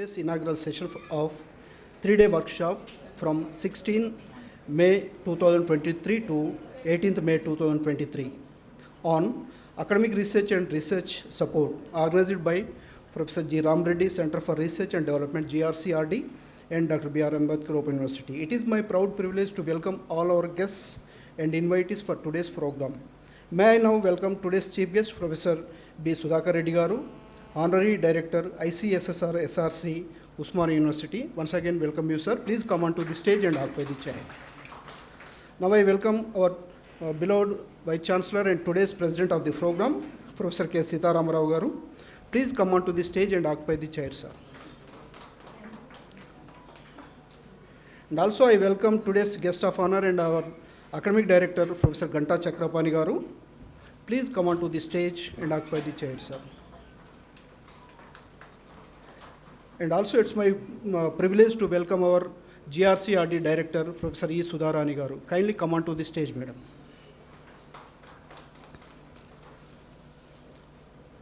today's inaugural session of 3-day workshop from 16 May 2023 to 18th May 2023 on academic research and research support, organized by Prof.G.Ram Reddy Center for Research and Development, GRCR&D, and Dr.B.R. Ambedkar Open University. It is my proud privilege to welcome all our guests and invitees for today's program. May I now welcome today's chief guest, Professor B. Sudhakar Reddy Garu, Honorary Director, ICSSR SRC, Usmania University. Once again, welcome you, sir. Please come onto the stage and occupy the chair. Now I welcome our beloved Vice Chancellor and today's President of the program, Professor K. Sitaramrao Garu. Please come onto the stage and occupy the chair, sir. And also I welcome today's guest of honor and our Academic Director, Professor Ganta Chakrapani Garu. Please come onto the stage and occupy the chair, sir. And also it's my privilege to welcome our GRCR&D Director, Professor E. Sudharani Garu. Kindly come onto the stage, madam.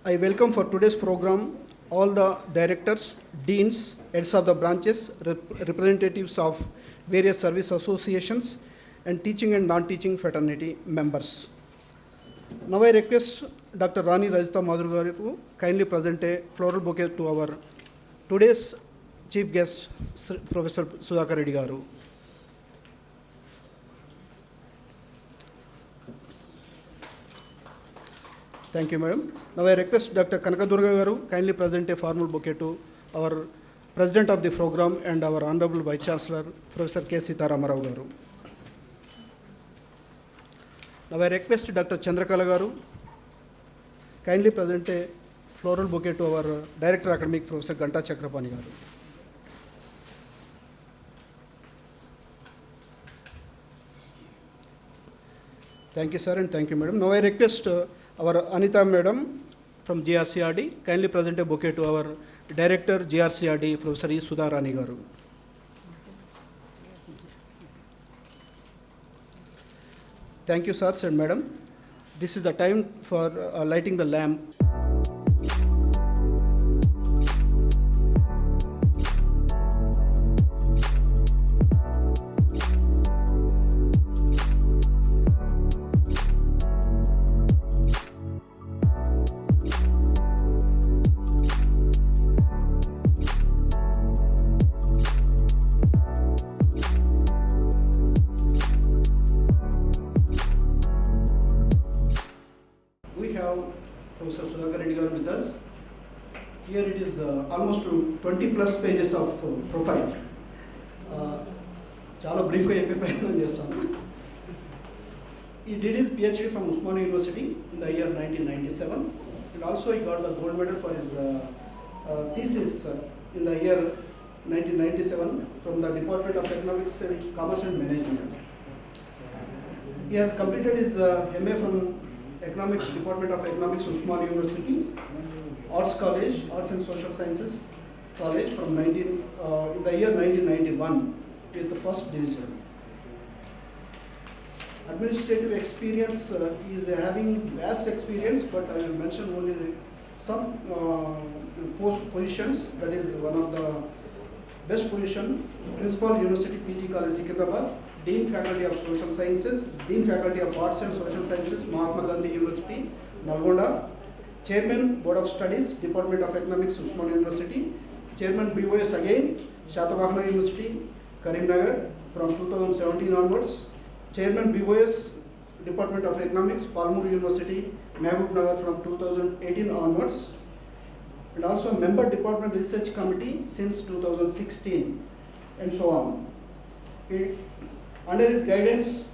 I welcome for today's program all the directors, deans, heads of the branches, representatives of various service associations, and teaching and non-teaching fraternity members. Now I request Dr. Rani Rajita Madhur Garu to kindly present a floral bouquet to our today's chief guest, Professor Sudhakar Reddy Garu. Thank you, madam. Now I request Dr. Kanakadurga Garu kindly present a formal bouquet to our President of the program and our Honorable Vice Chancellor, Professor K. Sitaramrao Garu. Now I request Dr. Chandrakala Garu kindly present a floral bouquet to our Director Academic, Professor Ganta Chakrapani Garu. Thank you, sir, and thank you, madam. Now I request our Anita madam from GRCR&D kindly present a bouquet to our Director, GRCR&D, Professor E. Sudharani Garu. Thank you, sirs and madam. This is the time for lighting the lamp. Professor Sudhakar Reddy Garu with us. Here it is almost 20 plus pages of profile. Chala brief ga cheppe prayanam chestanu. He did his Ph.D. from Usmania University in the year 1997, and also he got the gold medal for his thesis in the year 1997 from the Department of Economics and Commerce and Management. He has completed his MA from Economics, Department of Economics, Usmania University, Arts College, Arts and Social Sciences College from in the year 1991 with the first division. Administrative experience, he is having vast experience, but I will mention only some post positions. That is one of the best position, Principal University PG College Secunderabad, Dean Faculty of Social Sciences, Dean Faculty of Arts and Social Sciences, Mahatma Gandhi University, Nalgonda, Chairman Board of Studies, Department of Economics, Usmania University, Chairman BOS again, Shatavahana University, Karimnagar from 2017 onwards, Chairman BOS, Department of Economics, Palmur University, Mehboob from 2018 onwards, and also member Department Research Committee since 2016, and so on. Under his guidance,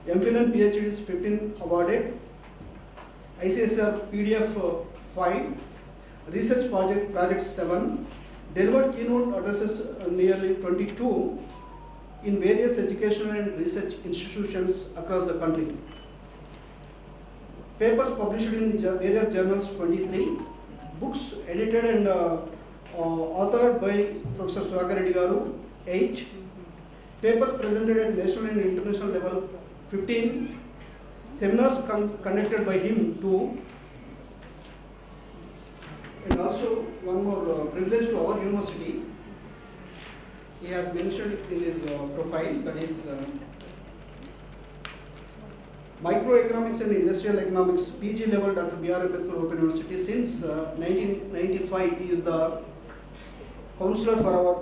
MPhil and PhD is 15 awarded, ICSR PDF 5, research project 7, delivered keynote addresses nearly 22 in various educational and research institutions across the country. Papers published in various journals 23, books edited and authored by Professor Sudhakar Reddy Garu 8, papers presented at national and international level 15, seminars conducted by him 2, and also one more privilege to our university. he has mentioned in his profile, that is Microeconomics and Industrial Economics PG level Dr.B.R. Ambedkar Open University. Since 1995, he is the counselor for our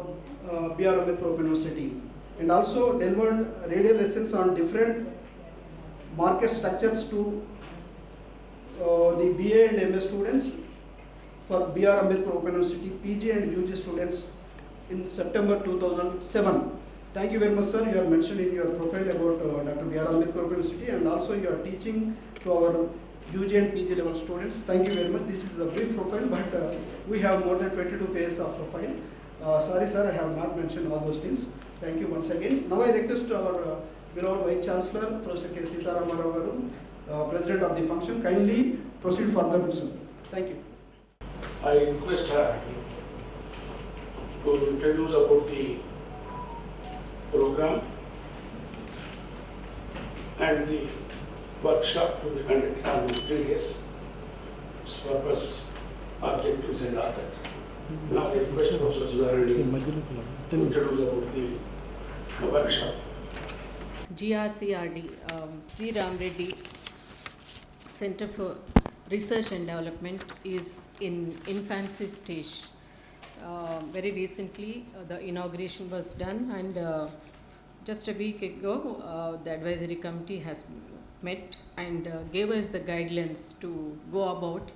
B.R. Ambedkar Open University, and also delivered radio lessons on different market structures to the BA and MA students for B.R. Ambedkar Open University PG and UG students in September 2007. Thank you very much, sir. You have mentioned in your profile about Dr. B.R. Ambedkar Open University, and also you are teaching to our UG and PG level students. Thank you very much. This is a brief profile, but we have more than 22 pages of profile. Sorry, sir, I have not mentioned all those things. Thank you once again. Now I request our beloved Vice Chancellor, Professor K. Sitaram Rao Garu, President of the function, kindly proceed further, sir. Thank you. I request her to introduce about the program and the workshop to be conducted on these 3 days, its purpose, objectives and all that. Now I request Prof.G.Ram to introduce about the workshop. GRCR&D, G.Ram Reddy Center for Research and Development is in infancy stage. Very recently, the inauguration was done, and just a week ago, the advisory committee has met and gave us the guidelines to go about.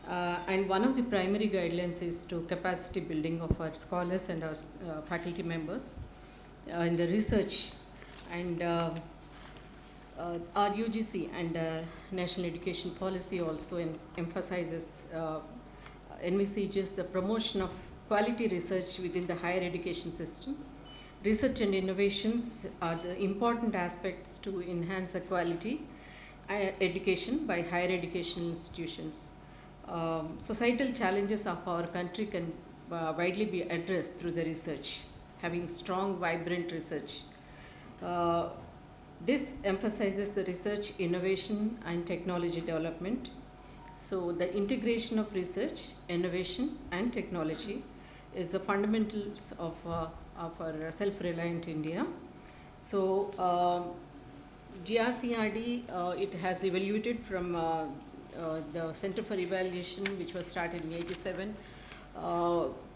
And one of the primary guidelines is to capacity building of our scholars and our faculty members in the research. And our UGC and National Education Policy also emphasizes, envisages the promotion of quality research within the higher education system. Research and innovations are the important aspects to enhance the quality education by higher educational institutions. Societal challenges of our country can widely be addressed through the research, having strong, vibrant research. This emphasizes the research, innovation and technology development. So the integration of research, innovation and technology is the fundamentals of our self-reliant India. So GRCR&D, it has evaluated from the Center for Evaluation, which was started in '87,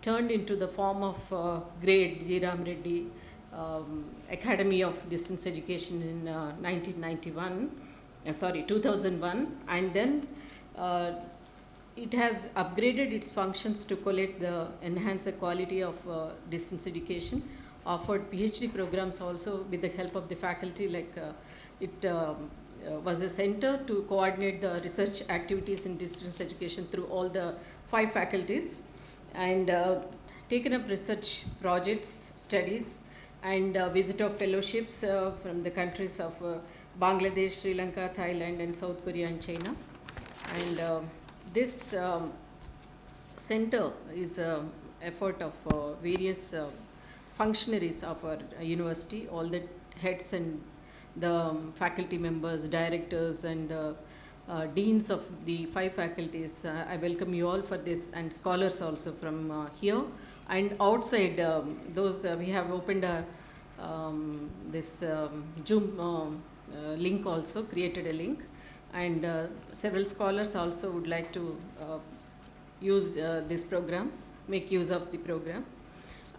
turned into the form of GRADE, G.Ram Reddy Academy of Distance Education in 2001, and then it has upgraded its functions to enhance the quality of distance education, offered P.hd programs also with the help of the faculty, it was a center to coordinate the research activities in distance education through all the 5 faculties, and taken up research projects, studies, and visit of fellowships from the countries of Bangladesh, Sri Lanka, Thailand, and South Korea and China. And this center is an effort of various functionaries of our university, all the heads and the faculty members, directors, and deans of the 5 faculties. I welcome you all for this, and scholars also from here. And outside, we have opened this Zoom link also, created a link, and several scholars also would like to use this program, make use of the program.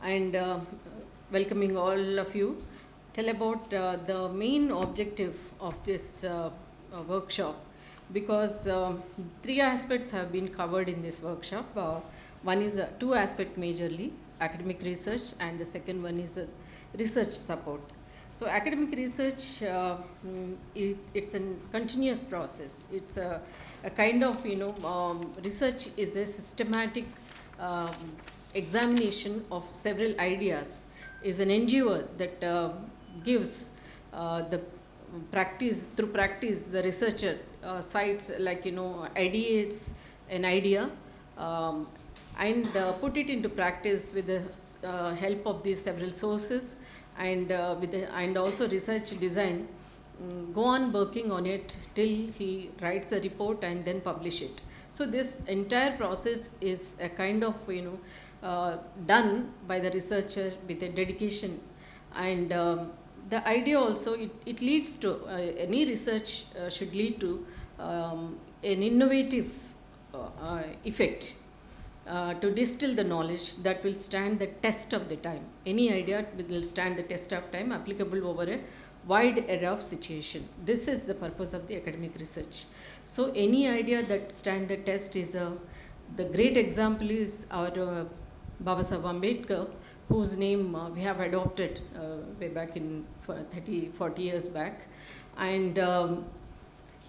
And welcoming all of you, tell about the main objective of this workshop, because 3 aspects have been covered in this workshop. One is 2 aspects majorly, academic research, and the second one is research support. So academic research, it's a continuous process. It's a kind of, research is a systematic examination of several ideas, is an endeavor that gives the practice, through practice, the researcher cites, ideates an idea and put it into practice with the help of these several sources, and and also research design, go on working on it till he writes a report and then publish it. So this entire process is a kind of done by the researcher with a dedication. And the idea also, it leads to, any research should lead to an innovative effect to distill the knowledge that will stand the test of the time. Any idea will stand the test of time, applicable over a wide array of situation. This is the purpose of the academic research. So any idea that stand the test is the great example is our Baba Saheb Ambedkar, whose name we have adopted way back in 40 years back. And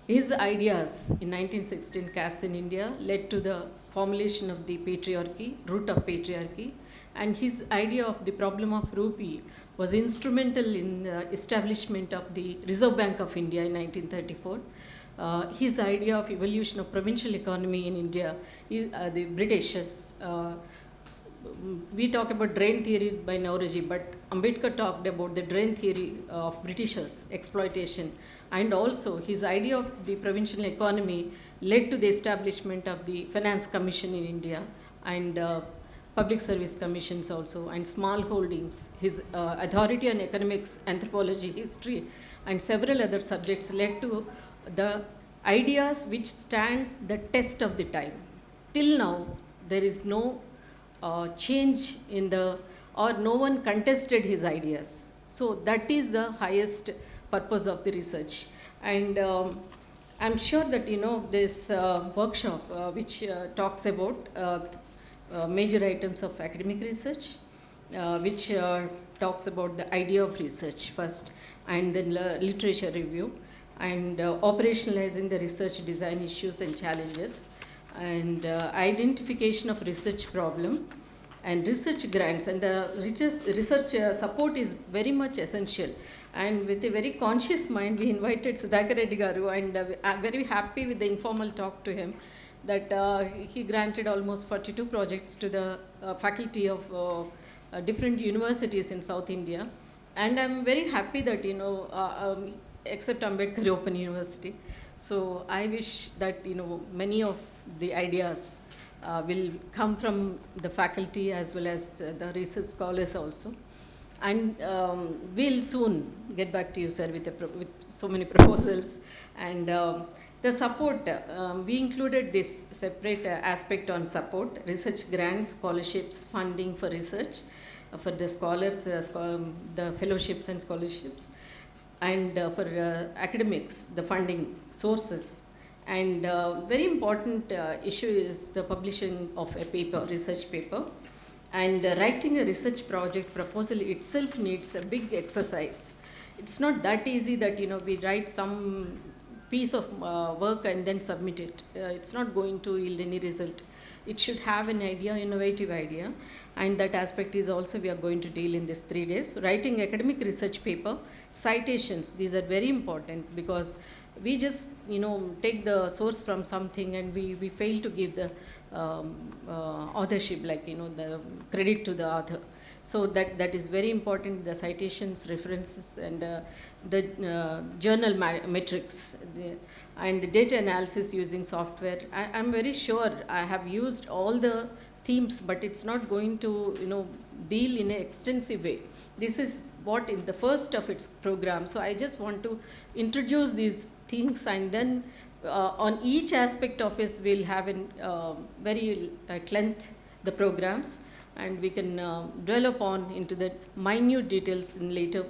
his ideas in 1916, castes in India, led to the formulation of the patriarchy, root of patriarchy. And his idea of the problem of rupee was instrumental in the establishment of the Reserve Bank of India in 1934. His idea of evolution of provincial economy in India, the Britishers, we talk about drain theory by Nauroji, but Ambedkar talked about the drain theory of Britishers, exploitation. And also his idea of the provincial economy led to the establishment of the Finance Commission in India, and public service commissions also, and small holdings. His authority on economics, anthropology, history, and several other subjects led to the ideas which stand the test of the time. Till now, there is no change in or no one contested his ideas. So that is the highest purpose of the research. And I'm sure that this workshop which talks about major items of academic research, which talks about the idea of research first, and then literature review, and operationalizing the research design issues and challenges, and identification of research problem, and research grants. And the research support is very much essential. And with a very conscious mind, we invited Sudhakar Reddy Garu, and I'm very happy with the informal talk to him, that he granted almost 42 projects to the faculty of different universities in South India. And I'm very happy that, except Ambedkar Open University. So I wish that, many of the ideas will come from the faculty as well as the research scholars also. And we'll soon get back to you, sir, with so many proposals. And the support, we included this separate aspect on support, research grants, scholarships, funding for research, for the scholars, the fellowships and scholarships, and for academics, the funding sources. And very important issue is the publishing of a paper, research paper. And writing a research project proposal itself needs a big exercise. It's not that easy that, we write some piece of work and then submit it. It's not going to yield any result. It should have an idea, innovative idea, and that aspect is also we are going to deal in these 3 days. Writing academic research paper, citations, these are very important, because we just, take the source from something and we fail to give the authorship, like, the credit to the author. So that is very important, the citations, references, and the journal metrics, and the data analysis using software. I'm very sure I have used all the themes, but it's not going to, deal in an extensive way. This is what in the first of its program. So I just want to introduce these things, and then on each aspect of it, we'll have very at length the programs, and we can dwell upon into the minute details in later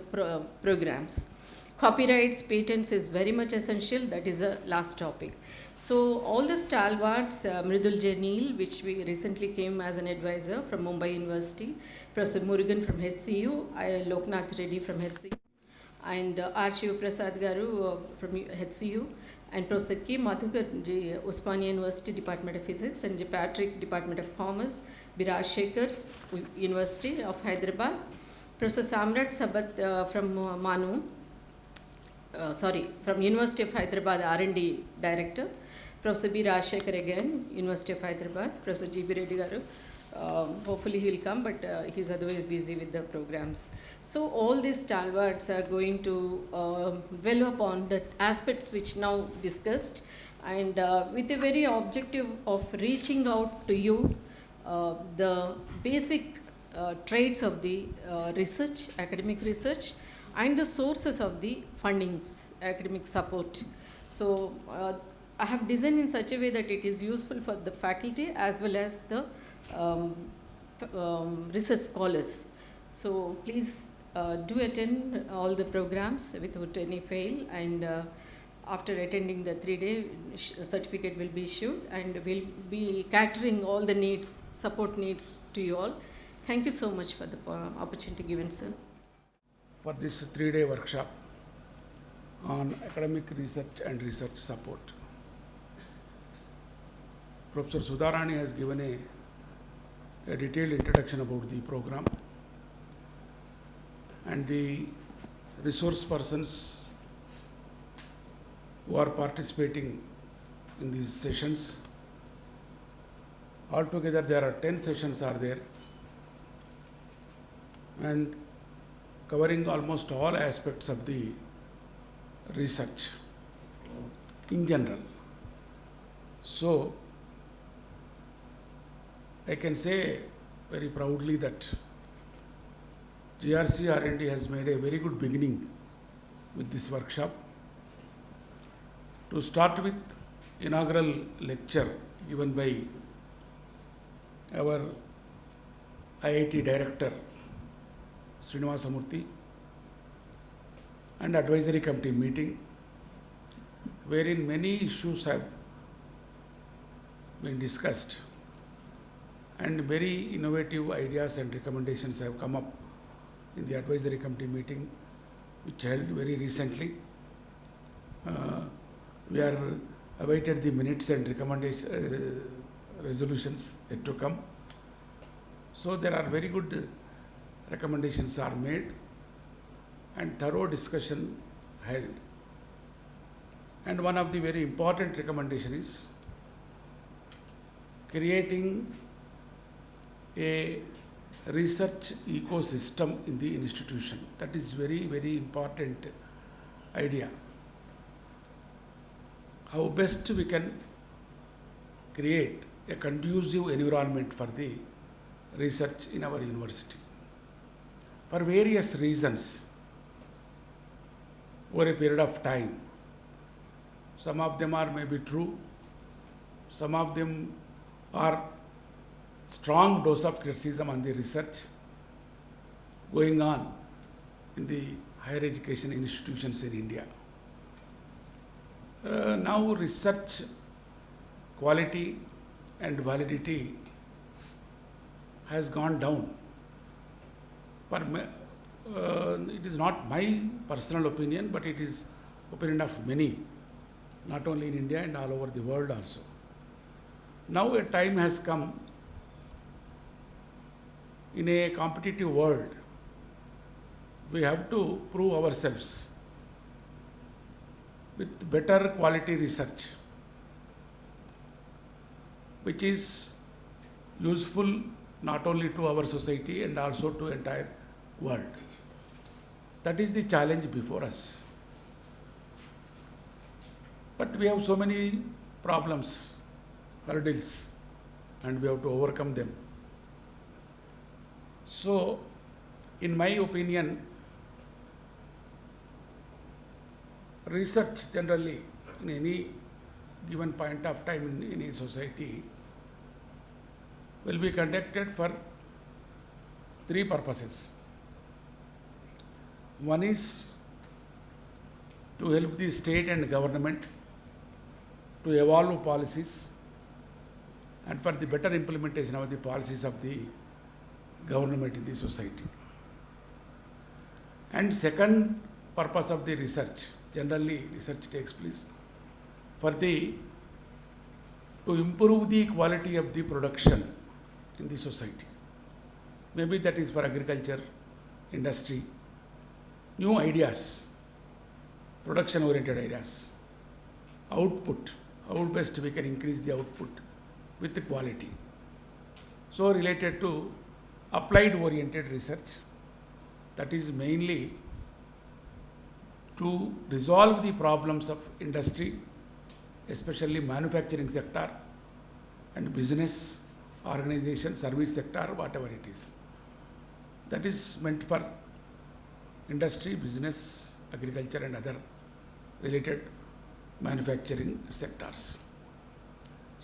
programs. Copyrights, patents is very much essential. That is the last topic. So all the stalwarts, Mridul J. Neil, which we recently came as an advisor from Mumbai University, Professor Murugan from HCU, Loknath Reddy from HCU, and R. Shiv Prasad Garu from HCU, and Professor K. Madhukar G. Osmania University, Department of Physics, and J. Patrick, Department of Commerce, B. Rajshekhar, University of Hyderabad, Professor Samrat Sabat from Manu, from University of Hyderabad, R&D Director, Professor B. Rajshekhar again, University of Hyderabad, Professor G.B. Reddy Garu. Hopefully he will come, but he's otherwise busy with the programs. So all these stalwarts are going to dwell upon the aspects which now discussed, and with a very objective of reaching out to you the basic traits of the research, academic research, and the sources of the fundings, academic support. So I have designed in such a way that it is useful for the faculty as well as the research scholars. So please do attend all the programs without any fail, and after attending the 3-day certificate will be issued, and we'll be catering all the needs, support needs to you all. Thank you so much for the opportunity given, sir. For this 3-day workshop on academic research and research support, Professor Sudharani has given a detailed introduction about the program, and the resource persons who are participating in these sessions. Altogether there are 10 sessions are there, and covering almost all aspects of the research in general. So I can say very proudly that GRCR&D has made a very good beginning with this workshop. To start with, inaugural lecture given by our IIT Director Srinivasamurthy, and advisory committee meeting, wherein many issues have been discussed and very innovative ideas and recommendations have come up in the advisory committee meeting, which held very recently. We are awaited the minutes and recommendation resolutions yet to come. So there are very good recommendations are made and thorough discussion held. And one of the very important recommendation is creating a research ecosystem in the institution. That is very, very important idea. How best we can create a conducive environment for the research in our university. For various reasons, over a period of time, some of them are maybe true, some of them are strong dose of criticism on the research going on in the higher education institutions in India. Now research quality and validity has gone down. It is not my personal opinion, but it is opinion of many, not only in India and all over the world also. Now a time has come in a competitive world. We have to prove ourselves with better quality research, which is useful not only to our society and also to entire world. That is the challenge before us. But we have so many problems, hurdles, and we have to overcome them. So, in my opinion, research generally in any given point of time in a society will be conducted for 3 purposes. One is to help the state and government to evolve policies and for the better implementation of the policies of the government in the society. And second purpose of the research, generally research takes place for to improve the quality of the production in the society. Maybe that is for agriculture, industry, new ideas, production oriented ideas, output, how best we can increase the output with the quality. So related to applied oriented research, that is mainly to resolve the problems of industry, especially manufacturing sector and business organization, service sector, whatever it is. That is meant for industry, business, agriculture and other related manufacturing sectors.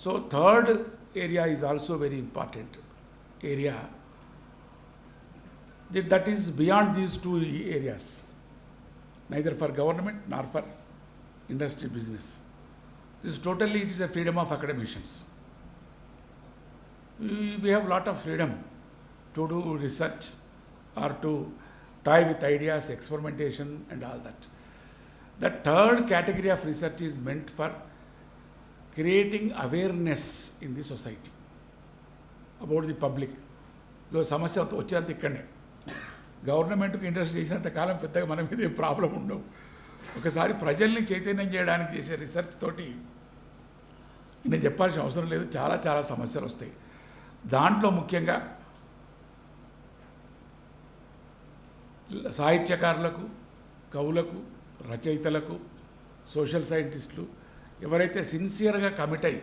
So third area is also very important area, that is beyond these two areas, neither for government nor for industry, business. This totally, it is a freedom of academicians. We have lot of freedom to do research or to toy with ideas, experimentation and all that. The third category of research is meant for creating awareness in the society about the public. సమస్య వచ్చేంత ఇక్కడనే గవర్నమెంట్కి interest చేసినంత కాలం పెద్దగా మన మీద ఏం problem ఉండవు. ఒకసారి ప్రజల్ని చైతన్యం చేయడానికి చేసే రీసెర్చ్ తోటి నేను చెప్పాల్సిన అవసరం లేదు, చాలా చాలా సమస్యలు వస్తాయి. దాంట్లో ముఖ్యంగా సాహిత్యకారులకు, కవులకు, రచయితలకు, సోషల్ సైంటిస్టులు ఎవరైతే సిన్సియర్గా కమిట్ అయ్యి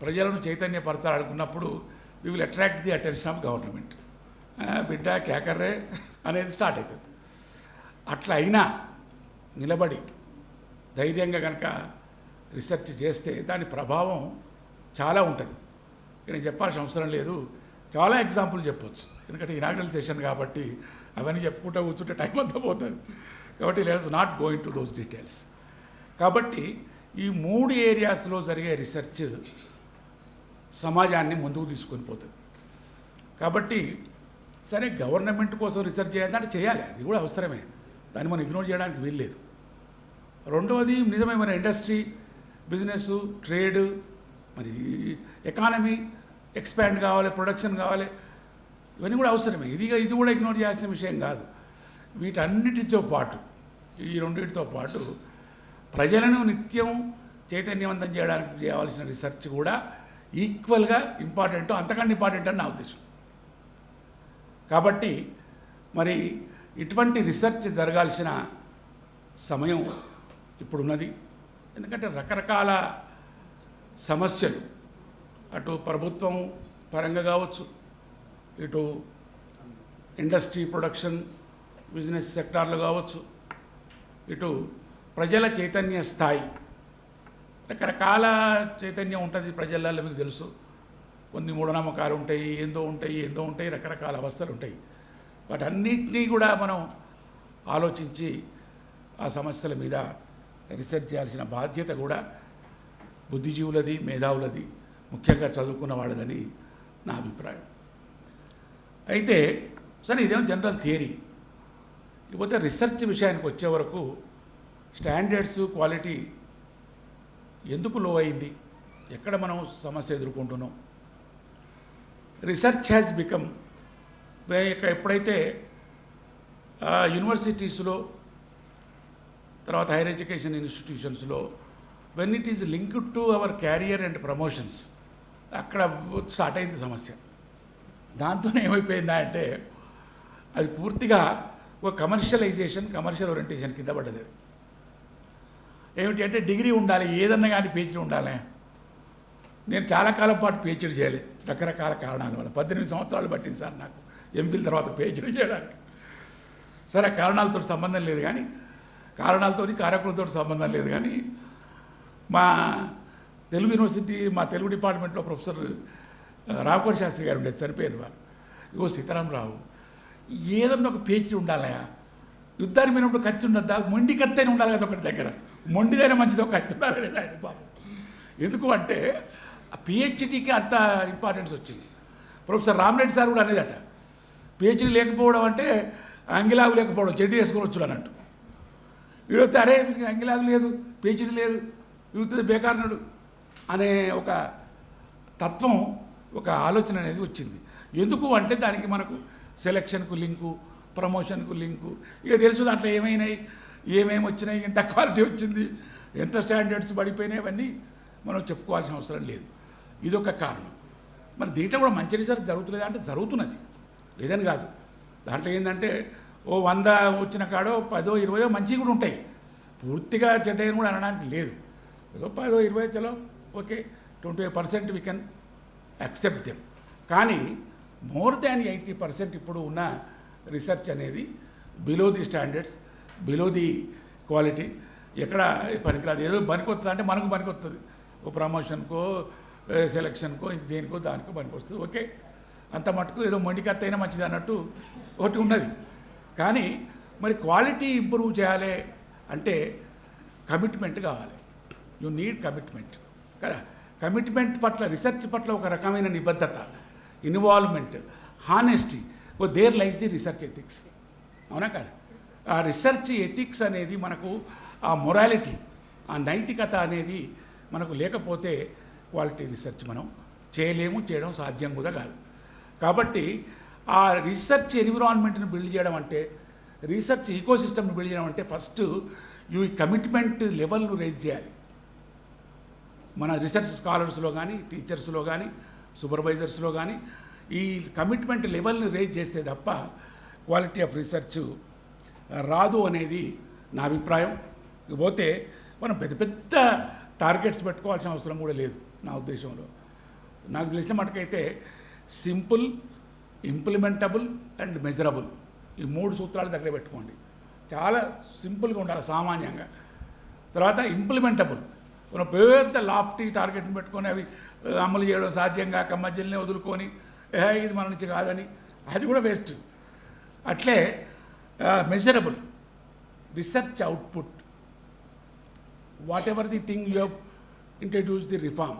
ప్రజలను చైతన్యపరచాలనుకున్నప్పుడు we will attract the attention of government. బిడ్డ కేకర్రే అనేది స్టార్ట్ అవుతుంది. అట్లా అయినా నిలబడి ధైర్యంగా కనుక రీసెర్చ్ చేస్తే దాని ప్రభావం చాలా ఉంటుంది. నేను చెప్పాల్సిన అవసరం లేదు, చాలా ఎగ్జాంపుల్ చెప్పొచ్చు. ఎందుకంటే ఇనాగ్రల్ సెషన్ కాబట్టి అవన్నీ చెప్పుకుంటూ కూర్చుంటే టైం అంతా పోతుంది. కాబట్టి let's not going to those details. కాబట్టి ఈ మూడు ఏరియాస్లో జరిగే రీసెర్చ్ సమాజాన్ని ముందుకు తీసుకొని పోతుంది. కాబట్టి సరే గవర్నమెంట్ కోసం రీసెర్చ్ చేయాలంటే చేయాలి, అది కూడా అవసరమే, దాన్ని మనం ఇగ్నోర్ చేయడానికి వీల్లేదు. రెండవది నిజమే, మన ఇండస్ట్రీ, బిజినెస్, ట్రేడ్, మరి ఎకానమీ ఎక్స్పాండ్ కావాలి, ప్రొడక్షన్ కావాలి, ఇవన్నీ కూడా అవసరమే. ఇది కూడా ఇగ్నోర్ చేయాల్సిన విషయం కాదు. వీటన్నిటితో పాటు, ఈ రెండింటితో పాటు ప్రజలను నిత్యం చైతన్యవంతం చేయడానికి చేయవలసిన రీసెర్చ్ కూడా ఈక్వల్గా ఇంపార్టెంట్, అంతకన్నా ఇంపార్టెంట్ అని నా ఉద్దేశం. కాబట్టి మరి ఇటువంటి రీసెర్చ్ జరగాల్సిన సమయం ఇప్పుడున్నది. ఎందుకంటే రకరకాల సమస్యలు అటు ప్రభుత్వం పరంగా కావచ్చు, ఇటు ఇండస్ట్రీ, ప్రొడక్షన్, బిజినెస్ సెక్టార్లు కావచ్చు, ఇటు ప్రజల చైతన్య స్థాయి, రకరకాల చైతన్యం ఉంటుంది ప్రజలలో. మీకు తెలుసు, కొన్ని మూఢనమ్మకాలు ఉంటాయి, ఏందో ఉంటాయి, రకరకాల అవస్థలు ఉంటాయి. వాటన్నిటినీ కూడా మనం ఆలోచించి ఆ సమస్యల మీద రీసెర్చ్ చేయాల్సిన బాధ్యత కూడా బుద్ధిజీవులది, మేధావులది, ముఖ్యంగా చదువుకున్న వాళ్ళదని నా అభిప్రాయం. అయితే సరే, ఇదేమో జనరల్ థియరీ. ఇకపోతే రీసెర్చ్ విషయానికి వచ్చే వరకు స్టాండర్డ్స్, క్వాలిటీ ఎందుకు లో అయింది, ఎక్కడ మనం సమస్య ఎదుర్కొంటున్నాం? రీసెర్చ్ హ్యాస్ బికమ్, ఎప్పుడైతే యూనివర్సిటీస్లో, తర్వాత హైయర్ ఎడ్యుకేషన్ ఇన్స్టిట్యూషన్స్లో when it is linked to our career and promotions, అక్కడ స్టార్ట్ అయింది సమస్య. దాంతోనే ఏమైపోయిందా అంటే అది పూర్తిగా ఒక కమర్షియలైజేషన్, కమర్షియల్ ఓరియంటేషన్ కింద పడ్డది. ఏమిటి అంటే డిగ్రీ ఉండాలి, ఏదన్నా కానీ పిహెచ్డీ ఉండాలి. నేను చాలా కాలం పాటు పిహెచ్డీ చేయాలి, రకరకాల కారణాల వల్ల. 18 సంవత్సరాలు పట్టింది సార్ నాకు ఎంఫిల్ తర్వాత పిహెచ్డీ చేయడానికి. సరే, కారణాలతో సంబంధం లేదు కానీ, కారణాలతో కారకులతో సంబంధం లేదు కానీ, మా తెలుగు యూనివర్సిటీ, మా తెలుగు డిపార్ట్మెంట్లో ప్రొఫెసర్ రామకోటి శాస్త్రి గారు ఉండేది, చనిపోయారు వారు. ఇగో సీతారామరావు, ఏదన్నా ఒక పిహెచ్డీ ఉండాలయా, యుద్ధానికి పోయినప్పుడు కత్తి ఉండద్దా, మొండి కత్తి అయినా ఉండాలి కదా ఒకటి దగ్గర, మొండిదైనా మంచిది ఒక కత్తి ఉండాలి ఆయన పాపం. ఎందుకు అంటే ఆ పిహెచ్డీకి అంత ఇంపార్టెన్స్ వచ్చింది. ప్రొఫెసర్ రామరెడ్డి సార్ కూడా అనేదట, పిహెచ్డీ లేకపోవడం అంటే అంగిలాగు లేకపోవడం, చెడ్డీ వేసుకొని వచ్చు అన్నట్టు. వీడొస్తే అరే అంగిలాగు లేదు, పిహెచ్డీ లేదు, వీడితే బేకారనుడు అనే ఒక తత్వం, ఒక ఆలోచన అనేది వచ్చింది. ఎందుకు అంటే దానికి మనకు సెలక్షన్కు లింకు, ప్రమోషన్కు లింకు, ఇక తెలుసు దాంట్లో ఏమైనాయి, ఏమేమి వచ్చినాయి, ఎంత క్వాలిటీ వచ్చింది, ఎంత స్టాండర్డ్స్ పడిపోయినాయి, అవన్నీ మనం చెప్పుకోవాల్సిన అవసరం లేదు. ఇదొక కారణం. మరి దీంట్లో కూడా మంచి రీసెర్చ్ జరుగుతులేదు అంటే జరుగుతున్నది, లేదని కాదు. దాంట్లో ఏంటంటే ఓ 100 వచ్చిన కాడో 10, 20 మంచివి కూడా ఉంటాయి, పూర్తిగా చెడ్డని కూడా అనడానికి లేదు. ఏదో 10, 20 చలో okay, 25% we can accept them. కానీ మోర్ దాన్ 80% ఇప్పుడు ఉన్న రీసెర్చ్ అనేది below the standards, below the quality, ఎక్కడ పనికిరాదు. ఏదో పనికొస్తుంది అంటే మనకు పనికొస్తుంది, ఓ ప్రమోషన్కో సెలక్షన్కో ఇంక దేనికో దానికో పనికొస్తుంది. ఓకే, అంత మటుకు ఏదో మొండికత్త అయినా మంచిది అన్నట్టు ఒకటి ఉన్నది. కానీ మరి క్వాలిటీ ఇంప్రూవ్ చేయాలి అంటే కమిట్మెంట్ కావాలి. యు నీడ్ కమిట్మెంట్ కదా. కమిట్మెంట్ పట్ల, రీసెర్చ్ పట్ల ఒక రకమైన నిబద్ధత, involvement, honesty, oh there lies the research ethics. అవునా కదా? ఆ రీసెర్చ్ ఎథిక్స్ అనేది మనకు, ఆ మొరాలిటీ, ఆ నైతికత అనేది మనకు లేకపోతే క్వాలిటీ రీసెర్చ్ మనం చేయలేము, చేయడం సాధ్యం కూడా కాదు. కాబట్టి ఆ రీసెర్చ్ ఎన్విరాన్మెంట్ని బిల్డ్ చేయడం అంటే, రీసెర్చ్ ఈకోసిస్టమ్ని బిల్డ్ చేయడం అంటే ఫస్ట్ ఈ కమిట్మెంట్ లెవెల్ను రైజ్ చేయాలి. మన రీసెర్చ్ స్కాలర్స్లో కానీ, టీచర్స్లో కానీ, సూపర్వైజర్స్లో కానీ ఈ కమిట్మెంట్ లెవెల్ని రైజ్ చేస్తే తప్ప క్వాలిటీ ఆఫ్ రీసెర్చ్ రాదు అనేది నా అభిప్రాయం. పోతే మనం పెద్ద పెద్ద టార్గెట్స్ పెట్టుకోవాల్సిన అవసరం కూడా లేదు నా ఉద్దేశంలో. నాకు తెలిసిన మటుకైతే సింపుల్, ఇంప్లిమెంటబుల్ అండ్ మెజరబుల్, ఈ 3 సూత్రాలు దగ్గర పెట్టుకోండి. చాలా సింపుల్గా ఉండాలి సామాన్యంగా. తర్వాత ఇంప్లిమెంటబుల్, మనం పెద్ద లాఫ్టీ టార్గెట్ని పెట్టుకొని అవి అమలు చేయడం సాధ్యం కాక మధ్యలోనే వదులుకొని ఇది మన నుంచి కాదని, అది కూడా వేస్ట్. అట్లే measurable, research output, whatever the thing you have introduce the reform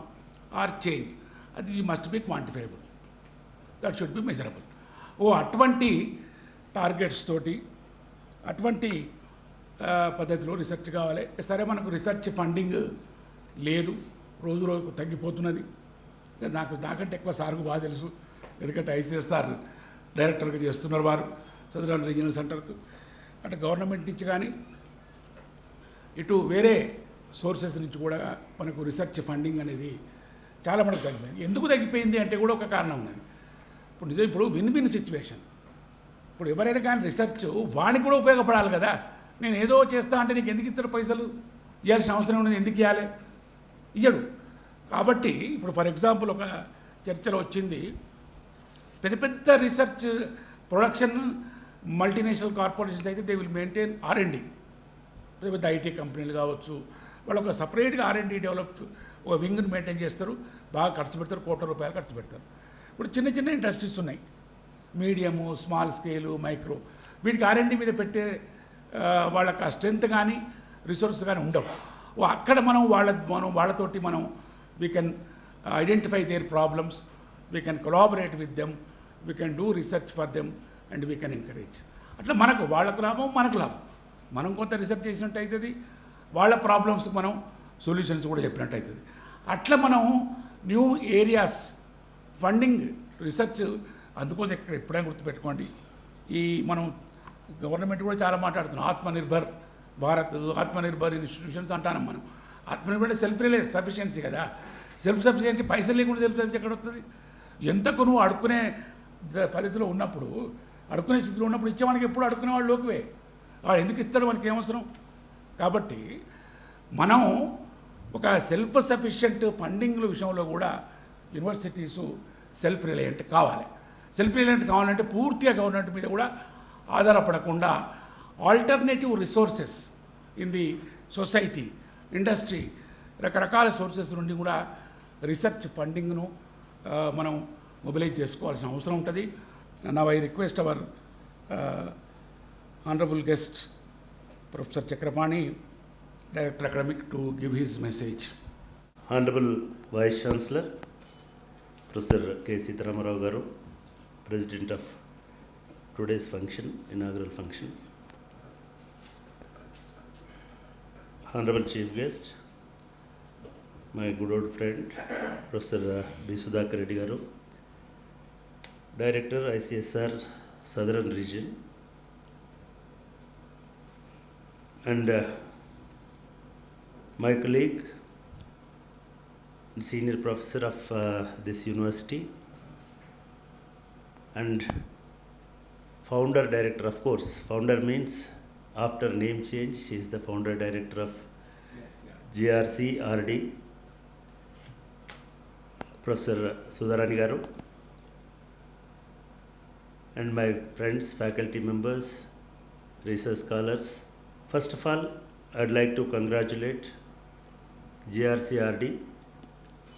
or change, అది you must be quantifiable, that should be measurable. అటువంటి టార్గెట్స్ తోటి, అటువంటి పద్ధతిలో రీసెర్చ్ కావాలి. సరే, మనకు రీసెర్చ్ ఫండింగ్ లేదు, రోజు రోజుకు తగ్గిపోతున్నది. నాకంటే ఎక్కువ సార్కు బాగా తెలుసు, ఎందుకంటే ఐసీఎస్ఆర్ డైరెక్టర్గా చేస్తున్నారు వారు సదరన్ రీజనల్ సెంటర్కు. అటు గవర్నమెంట్ నుంచి కానీ ఇటు వేరే సోర్సెస్ నుంచి కూడా మనకు రీసెర్చ్ ఫండింగ్ అనేది చాలా మనకు తగ్గిపోయింది. ఎందుకు తగ్గిపోయింది అంటే కూడా ఒక కారణం ఉన్నది. ఇప్పుడు విన్ విన్ సిచ్యువేషన్. ఇప్పుడు ఎవరైనా కానీ రీసెర్చ్ వానికి కూడా ఉపయోగపడాలి కదా. నేను ఏదో చేస్తా అంటే నీకు ఎందుకు ఇస్తారు పైసలు, ఇవ్వాల్సిన అవసరం ఉన్నది, ఎందుకు ఇవ్వాలి, ఇయ్యడు. కాబట్టి ఇప్పుడు ఫర్ ఎగ్జాంపుల్ ఒక చర్చలో వచ్చింది, పెద్ద పెద్ద రీసెర్చ్ ప్రొడక్షన్ మల్టీనేషనల్ కార్పొరేషన్స్ అయితే దే విల్ మెయింటైన్ R&D. పెద్ద పెద్ద ఐటీ కంపెనీలు కావచ్చు, వాళ్ళు ఒక సపరేట్గా R&D డెవలప్ ఒక వింగ్ని మెయింటైన్ చేస్తారు, బాగా ఖర్చు పెడతారు, కోట్ల రూపాయలు ఖర్చు పెడతారు. ఇప్పుడు చిన్న చిన్న ఇండస్ట్రీస్ ఉన్నాయి, మీడియము, స్మాల్ స్కేలు, మైక్రో, వీటికి R&D మీద పెట్టే వాళ్ళకి ఆ స్ట్రెంత్ కానీ రిసోర్స్ కానీ ఉండవు. అక్కడ మనం వాళ్ళతోటి మనం we can identify their problems, we can collaborate with them, we can do research for them and we can encourage. అట్లా మనకు వాళ్ళకు లాభం, మనకు లాభం. మనం కొంత రీసెర్చ్ చేసినట్టు అవుతుంది, వాళ్ళ ప్రాబ్లమ్స్కి మనం సొల్యూషన్స్ కూడా చెప్పినట్టు అవుతుంది. అట్లా మనం న్యూ ఏరియాస్ ఫండింగ్ రీసెర్చ్, అందుకోసం ఎప్పుడైనా గుర్తుపెట్టుకోండి, ఈ మనం గవర్నమెంట్ కూడా చాలా మాట్లాడుతున్నాం, ఆత్మనిర్భర్ భారత్, ఆత్మనిర్భర్ ఇన్స్టిట్యూషన్స్ అంటాను మనం. ఆత్మనిర్భర్ సెల్ఫ్ సఫిషియన్సీ కదా. సెల్ఫ్ సఫిషియన్సీ, పైసలు లేకుండా సెల్ఫ్ సఫిషియన్సీ ఎక్కడ వస్తుంది? ఎంతకు నువ్వు అడుక్కునే పరిధిలో ఉన్నప్పుడు, అడుక్కునే స్థితిలో ఉన్నప్పుడు ఇచ్చేవానికి ఎప్పుడు అడుక్కునే వాళ్ళు లోకువే, వాడు ఎందుకు ఇస్తాడు, మనకి ఏమవసరం? కాబట్టి మనం ఒక సెల్ఫ్ సఫిషియెంట్ ఫండింగ్ల విషయంలో కూడా యూనివర్సిటీసు సెల్ఫ్ రిలయంట్ కావాలి. సెల్ఫ్ రిలయంట్ కావాలంటే పూర్తిగా గవర్నమెంట్ మీద కూడా ఆధారపడకుండా alternative resources in the society, industry, రకరకాల సోర్సెస్ నుండి కూడా రీసెర్చ్ ఫండింగ్ను మనం మొబిలైజ్ చేసుకోవాల్సిన అవసరం ఉంటుంది. Now I request our honourable guest professor Chakrapani, Director Academic, to give his message. Honorable Vice Chancellor, Professor K. Rao Garu, President of today's function, inaugural function. Honorable Chief Guest, my good old friend, Professor B. Reddy Garu, Director ICSR Southern Region, and my colleague, senior professor of this university, and founder director, of course. Founder means after name change, she is the founder director of GRCR&D. Professor Sudharani Garu, and my friends, faculty members, research scholars. First of all, I'd like to congratulate GRCR&D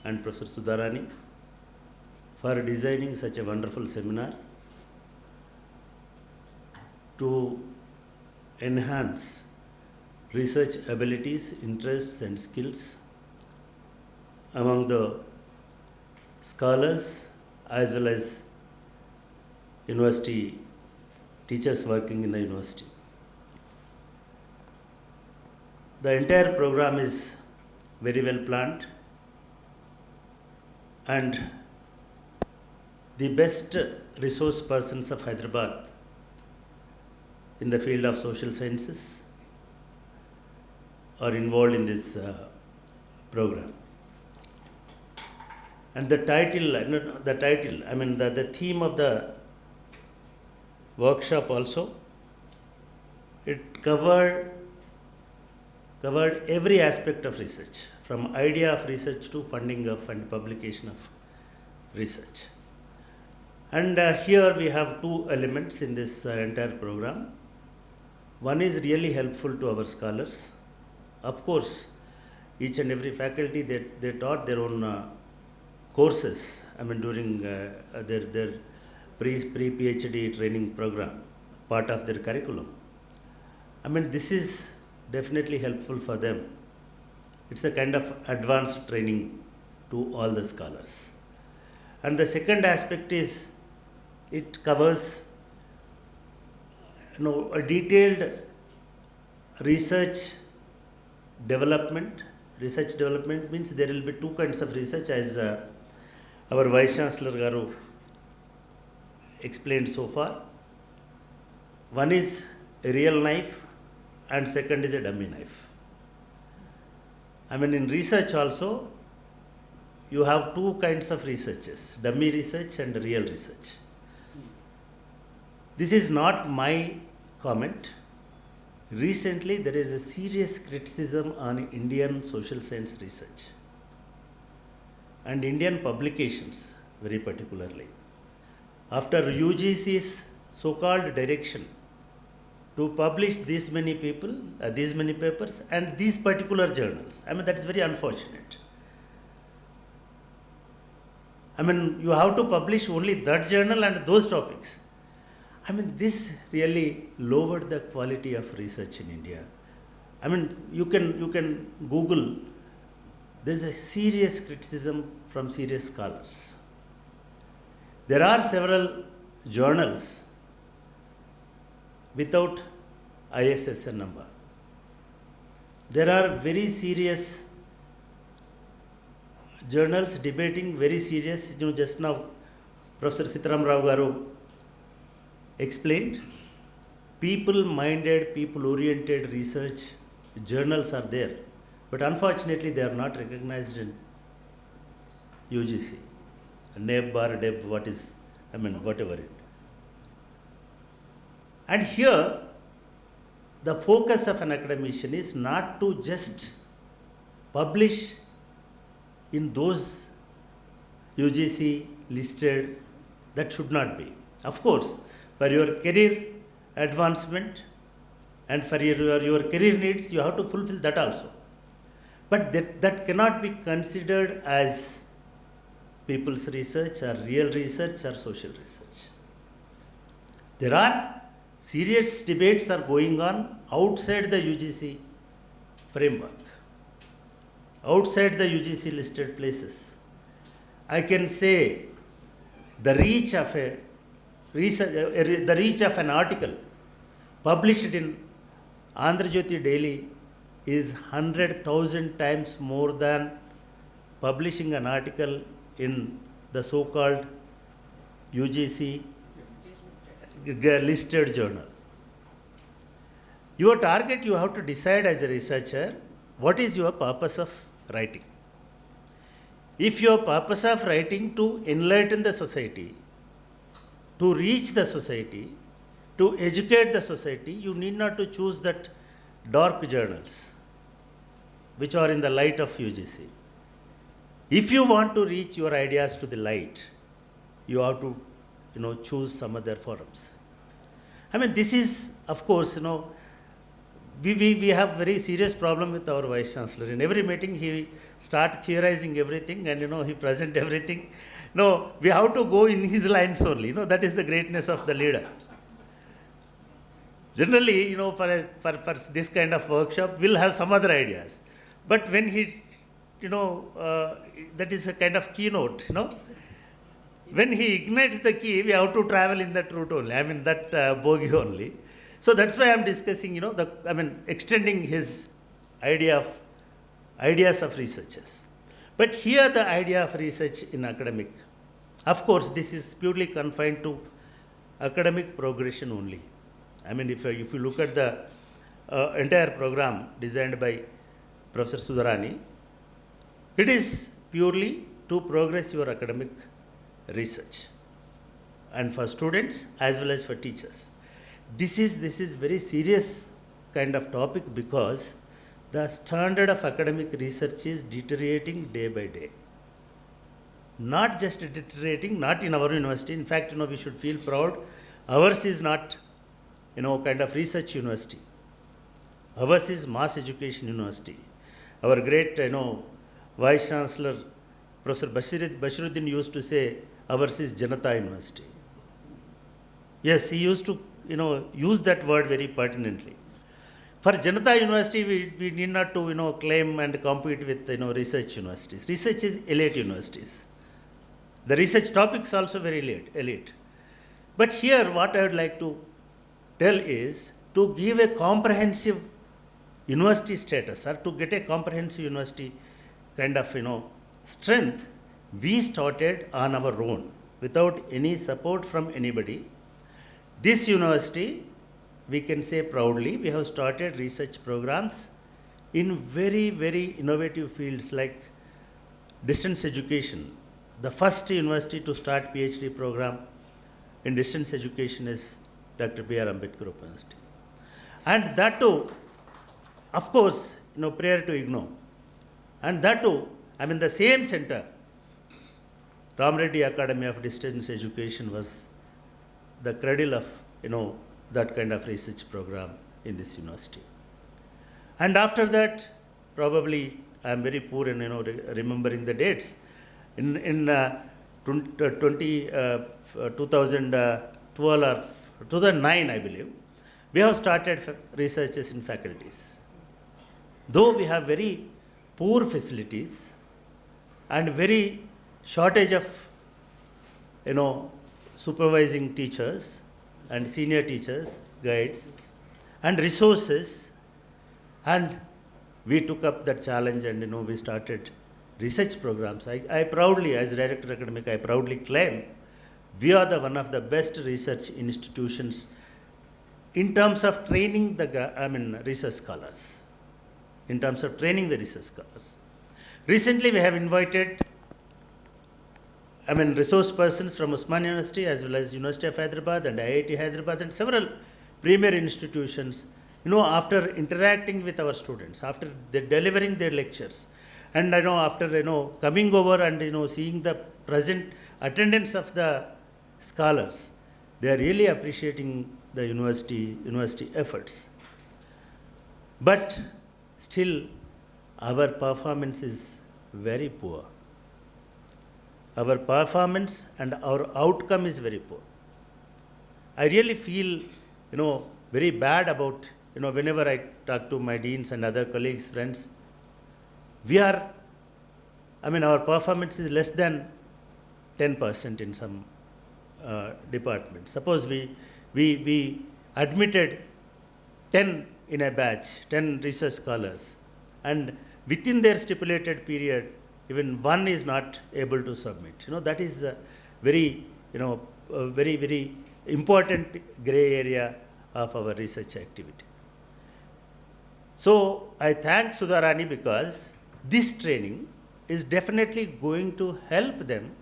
and Professor Sudharani for designing such a wonderful seminar to enhance research abilities, interests and skills among the scholars as well as university teachers working in the university. The entire program is very well planned, and the best resource persons of Hyderabad in the field of social sciences are involved in this program. And the theme of the workshop also, it covered every aspect of research, from idea of research to funding of and publication of research. And here we have two elements in this entire program. One is really helpful to our scholars. Of course, each and every faculty, they taught their own courses, during their pre-PhD training program, part of their curriculum. This is definitely helpful for them. It's a kind of advanced training to all the scholars. And the second aspect is, it covers a detailed research development. Research development means there will be two kinds of research, as our Vice Chancellor Garu explained so far. One is a real knife and second is a dummy knife. In research also, you have two kinds of researches, dummy research and real research. This is not my comment. Recently, there is a serious criticism on Indian social science research and Indian publications very particularly. After UGC's so-called direction to publish these many papers and these particular journals, that is very unfortunate. You have to publish only that journal and those topics. This really lowered the quality of research in India. You can Google. There's a serious criticism from serious scholars. There are several journals without ISSN number. There are very serious journals debating very serious. Just now, Professor Sitaram Rao Garu explained, people-minded, people-oriented research journals are there, but unfortunately they are not recognized in UGC, NEB or DEB, whatever it. And here, the focus of an academician is not to just publish in those UGC listed. That should not be. Of course, for your career advancement and for your career needs, you have to fulfill that also. But that cannot be considered as people's research or real research or social research. There are serious debates are going on outside the UGC framework, outside the UGC listed places. I can say the reach of an article published in Andhra Jyoti Daily is 100,000 times more than publishing an article in the so-called UGC listed journal. Your target, you have to decide as a researcher, what is your purpose of writing. If your purpose of writing to enlighten the society, to reach the society, to educate the society, you need not to choose that dark journals which are in the light of UGC. If you want to reach your ideas to the light, you have to, choose some other forums. I mean, this is, of course, we have very serious problem with our Vice Chancellor. In every meeting, he start theorizing everything and, he present everything. No, we have to go in his lines only. That is the greatness of the leader. Generally, for this kind of workshop, we'll have some other ideas. But when he, that is a kind of keynote, When he ignites the key, we have to travel in that route only, that bogie only. So that's why I'm discussing, extending his ideas of researchers. But here the idea of research in academic, of course, this is purely confined to academic progression only. If you look at the entire program designed by Professor Sudharani, it is purely to progress your academic research, and for students as well as for teachers. This is very serious kind of topic because the standard of academic research is deteriorating day by day. Not just deteriorating, not in our university. In fact, we should feel proud. Ours is not, kind of research university. Ours is mass education university. Our great, Vice Chancellor, Professor Bashiruddin used to say, ours is Janata University. Yes, he used to, use that word very pertinently. For Janata University, we need not to, claim and compete with, research universities. Research is elite universities. The research topics also very elite. But here, what I would like to tell is to give a comprehensive university status, or to get a comprehensive university kind of, strength, we started on our own without any support from anybody. This university, we can say proudly, we have started research programs in very, very innovative fields like distance education. The first university to start Ph.D. program in distance education is Dr.B.R. Ambedkar University. And that too, of course, prior to IGNOU. And that too, the same center, Reddy Academy of Distance Education was the cradle of, that kind of research program in this university. And after that, probably I am very poor in, remembering the dates. In 2012 or 2009, I believe, we have started researches in faculties. Though we have very poor facilities and very shortage of, supervising teachers and senior teachers, guides, and resources, and we took up that challenge and, we started research programs. I proudly, as Director Academic, I proudly claim we are one of the best research institutions in terms of training the, research scholars. In terms of training the research scholars. Recently, we have invited, resource persons from Osmania University as well as University of Hyderabad and IIT Hyderabad and several premier institutions, after interacting with our students, after delivering their lectures, and after coming over and seeing the present attendance of the scholars, they are really appreciating the university efforts. But still, our performance is very poor. Our performance and our outcome is very poor. I really feel, very bad about, whenever I talk to my deans and other colleagues, friends, we are, our performance is less than 10% in some departments. Suppose we admitted 10 in a batch, 10 research scholars, and within their stipulated period, even one is not able to submit. That is the very, very, very important gray area of our research activity. So I thank Sudharani because this training is definitely going to help them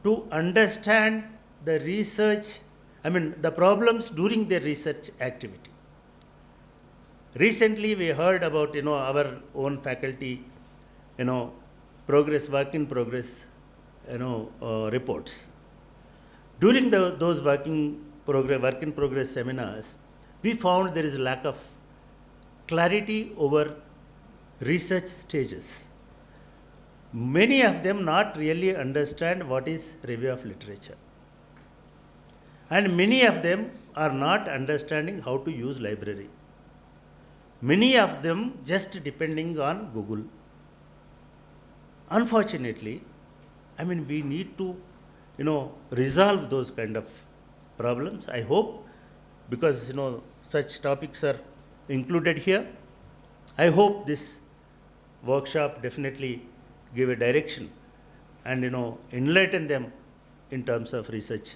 to understand the research, the problems during their research activity. Recently, we heard about, our own faculty, work in progress, reports. During those work in progress seminars, we found there is a lack of clarity over research stages. Many of them not really understand what is review of literature. And many of them are not understanding how to use library. Many of them just depending on Google. Unfortunately, we need to, resolve those kind of problems. I hope, because, such topics are included here, I hope this workshop definitely give a direction and, enlighten them in terms of research,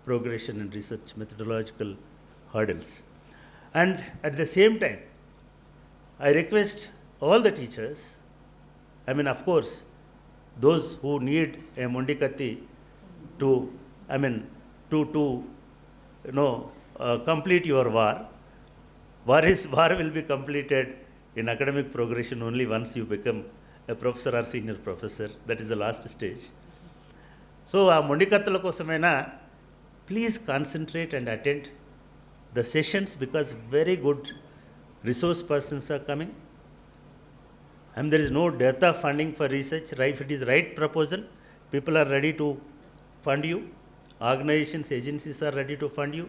progression and research methodological hurdles. And at the same time, I request all the teachers, of course, those who need a Mondikatti to, complete your war. War will be completed in academic progression only once you become a professor or senior professor. That is the last stage. So, Mondikattala kosamaina, please concentrate and attend the sessions, because very good resource persons are coming. And there is no dearth of funding for research. Right, if it is right proposal, people are ready to fund you. Organizations, agencies are ready to fund you.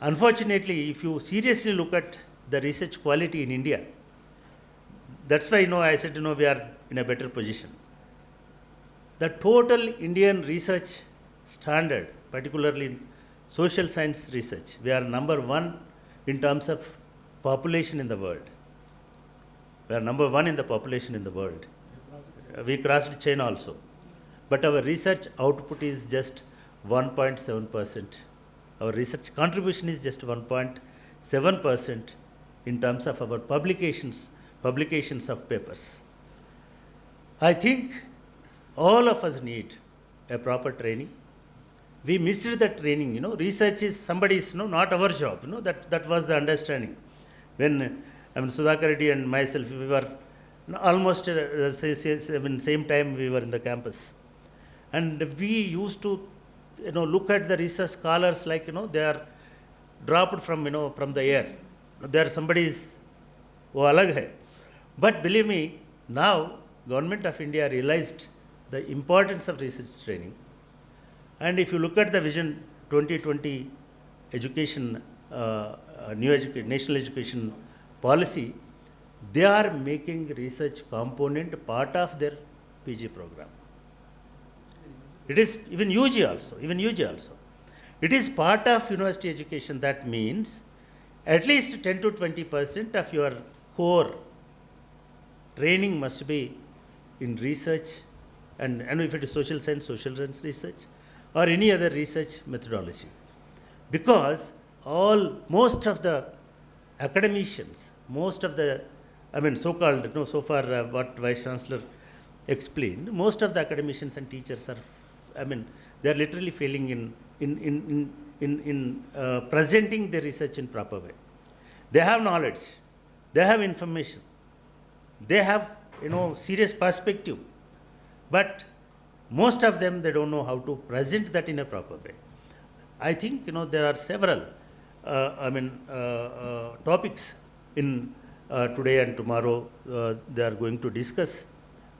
Unfortunately, if you seriously look at the research quality in India, that's why I said we are in a better position. The total Indian research standard, particularly in social science research, we are number one in terms of population in the world. We are number one in the population in the world. We crossed China also. But our research output is just 1.7%. Our research contribution is just 1.7% in terms of our publications of papers. I think all of us need a proper training. We missed the training, research is somebody's, not our job, that was the understanding. When, Sudhakar Reddy and myself, we were almost, same time we were in the campus. And we used to, look at the research scholars like, they are dropped from the air. They are somebody's, wo alag hai. But believe me, now, Government of India realized the importance of research training. And if you look at the Vision 2020 education, national education policy, they are making research component part of their PG program. It is even UG also. It is part of university education. That means at least 10 to 20% of your core training must be in research, and if it is social science research, or any other research methodology. Because most of the academicians, so-called, so far what Vice Chancellor explained, most of the academicians and teachers are, they are literally failing in presenting the research in proper way. They have knowledge, they have information, they have, serious perspective, but most of them, they don't know how to present that in a proper way. I think, there are several, topics in today and tomorrow they are going to discuss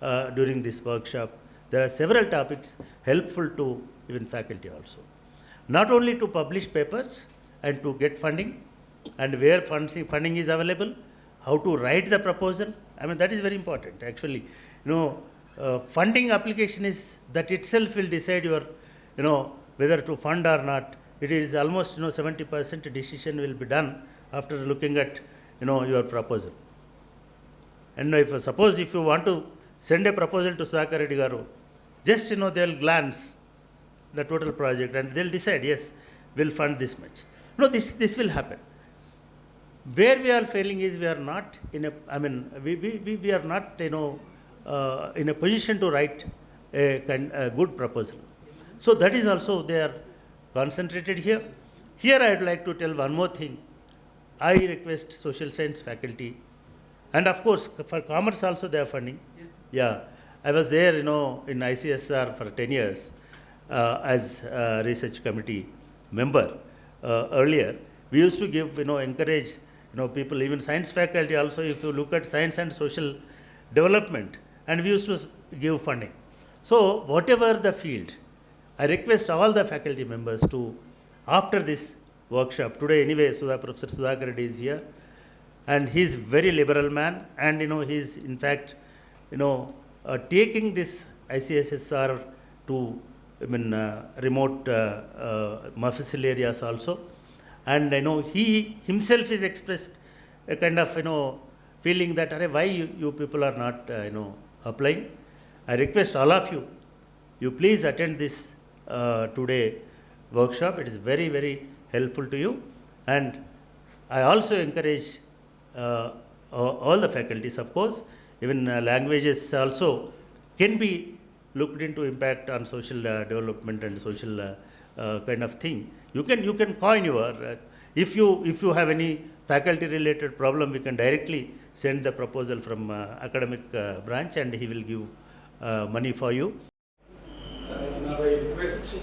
during this workshop. There are several topics helpful to even faculty also. Not only to publish papers and to get funding, and where funding is available, how to write the proposal. That is very important. Actually, funding application is that itself will decide your, whether to fund or not. It is almost, 70% decision will be done after looking at, your proposal. And suppose if you want to send a proposal to Sudhakar Reddy garu, just, they'll glance the total project and they'll decide, yes, we'll fund this much. This will happen. Where we are failing is we are not in a, we are not, in a position to write a good proposal. So that is also they are concentrated here. Here I would like to tell one more thing. I request social science faculty, and of course for commerce also they are funding. Yes. Yeah, I was there, in ICSR for 10 years as a research committee member earlier. We used to give, encourage, people, even science faculty also, if you look at science and social development, and we used to give funding. So, whatever the field, I request all the faculty members to, after this workshop, today anyway, Professor Reddy is here, and he is very liberal man, and he is in fact, taking this ICSSR to remote mafussil areas also, and he himself is expressed a kind of feeling that why you people are not applying. I request all of you, you please attend this today workshop. It is very, very helpful to you, and I also encourage all the faculties, of course, even languages also can be looked into impact on social development and social kind of thing. You can coin your if you have any faculty related problem, we can directly send the proposal from academic branch, and he will give money for you. Now I request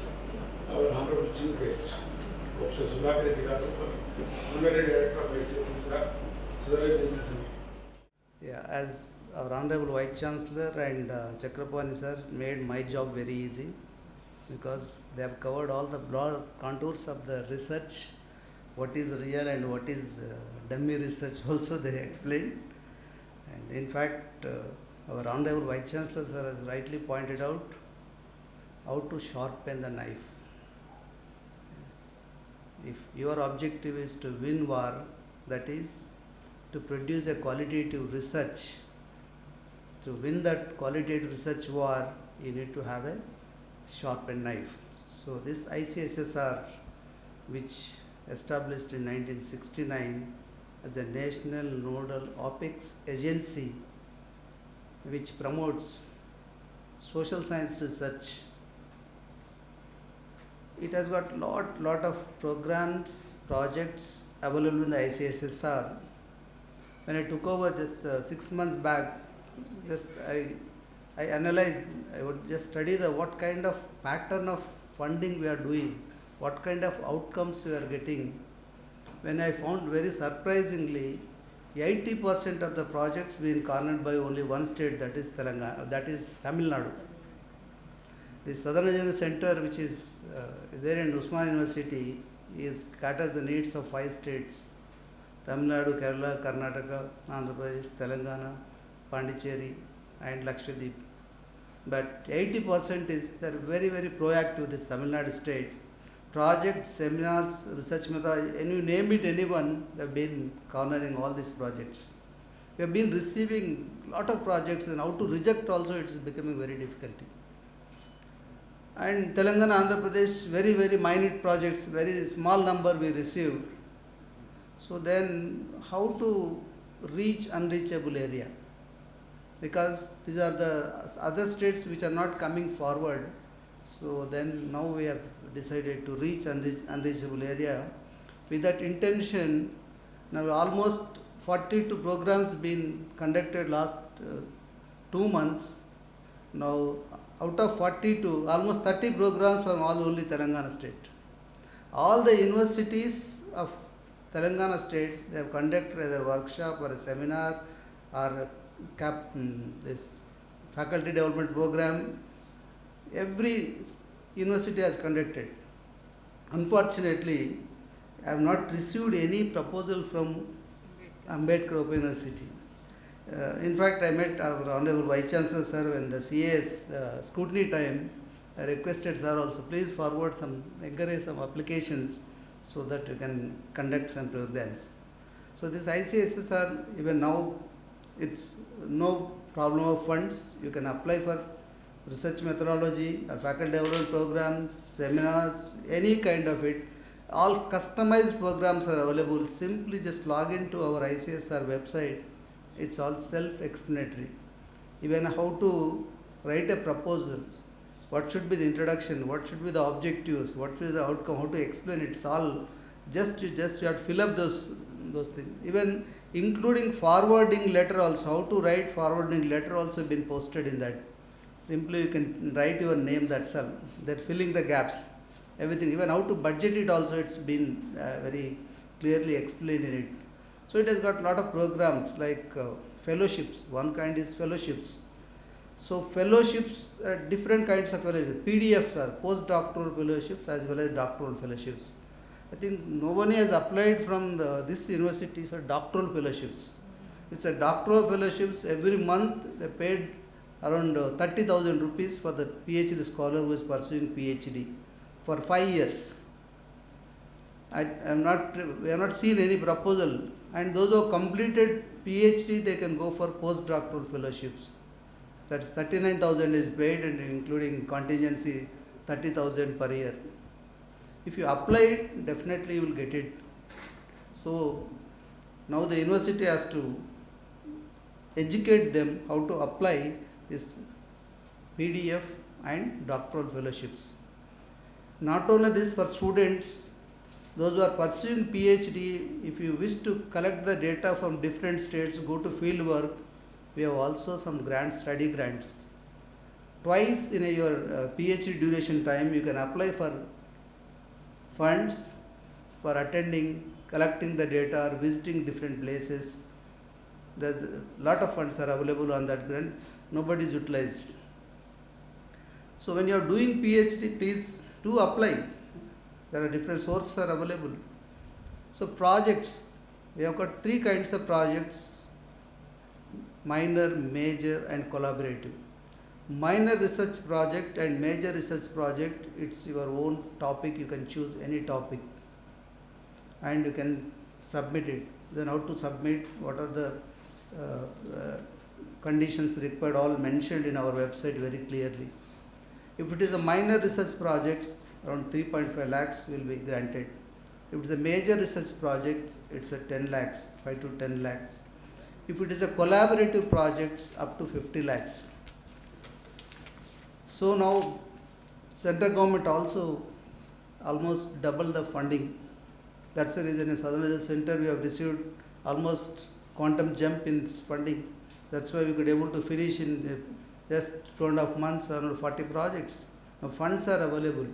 our honorable chief guest, Professor Reddy, Honorary Director of ICSSR, Yeah, as our Honorable Vice Chancellor and Chakrapani sir made my job very easy, because they have covered all the broad contours of the research, what is real and what is dummy research also they explained. And in fact, our Honorable Vice Chancellor sir has rightly pointed out how to sharpen the knife. If your objective is to win war, that is to produce a qualitative research, to win that qualitative research war, you need to have a sharpened knife. So this ICSSR, which established in 1969 as a national nodal OPEX agency, which promotes social science research, it has got lot of programs, projects available in the ICSSR. When I took over just 6 months back, just I analyzed, I would just study what kind of pattern of funding we are doing, what kind of outcomes we are getting. When I found very surprisingly, 80% of the projects being cornered by only one state, that is Telangana, that is Tamil Nadu. The Southern Agenda Center, which is there in Usman University, caters the needs of 5 states: Tamil Nadu, Kerala, Karnataka, Andhra Pradesh, Telangana, Pondicherry and Lakshadweep. But 80% is they are very, very proactive, this Tamil Nadu state. Projects, seminars, research methodology, and you name it, anyone, they have been cornering all these projects. We have been receiving a lot of projects, and how to reject also it is becoming very difficult. And Telangana, Andhra Pradesh, very, very minute projects, very small number we received. So then how to reach unreachable area? Because these are the other states which are not coming forward. So then now we have decided to reach unreachable area. With that intention, now almost 42 programs been conducted last 2 months. Now out of 42, almost 30 programs from only Telangana state. All the universities of Telangana state, they have conducted either a workshop or a seminar or this faculty development program. Every university has conducted. Unfortunately, I have not received any proposal from Ambedkar Open University. In fact, I met our Honorable Vice Chancellor sir when the CAS scrutiny time. I requested sir also, please forward encourage some applications so that you can conduct some programs. So this ICSSR, even now, it's no problem of funds. You can apply for research methodology or faculty development programs, seminars, any kind of it. All customized programs are available. Simply just log into our ICSR website. It's all self-explanatory. Even how to write a proposal, what should be the introduction, what should be the objectives, what should be the outcome, how to explain it. It's all just you have to fill up those things. Even including forwarding letter also, how to write forwarding letter also been posted in that. Simply you can write your name, that's all. That filling the gaps, everything, even how to budget it also, it's been very clearly explained in it. So it has got a lot of programs like fellowships. One kind is fellowships. So fellowships, different kinds of fellowships. PDFs are postdoctoral fellowships as well as doctoral fellowships. I think nobody has applied from this university for doctoral fellowships. It's a doctoral fellowships. Every month they paid around 30,000 rupees for the PhD scholar who is pursuing PhD for 5 years. We have not seen any proposal, and those who have completed PhD, they can go for postdoctoral fellowships. That's 39,000 is paid, and including contingency 30,000 per year. If you apply it, definitely you will get it. So now the university has to educate them how to apply this PDF and doctoral fellowships. Not only this, for students, those who are pursuing PhD, if you wish to collect the data from different states, go to field work, we have also some grants, study grants. Twice in your PhD duration time, you can apply for funds for attending, collecting the data, or visiting different places. There's a lot of funds are available on that grant. Nobody is utilized. So when you are doing PhD, please do apply. There are different sources are available. So projects, we have got 3 kinds of projects: minor, major, and collaborative. Minor research project and major research project, it's your own topic. You can choose any topic and you can submit it. Then how to submit, what are the conditions required, all mentioned in our website very clearly. If it is a minor research project, around 3.5 lakhs will be granted. If it is a major research project, it's a 10 lakhs, 5 to 10 lakhs. If it is a collaborative project, up to 50 lakhs. So now central government also almost double the funding. That's the reason in Southern Research Center we have received almost quantum jump in funding. That's why we could able to finish in just 2.5 months around 40 projects. Now funds are available,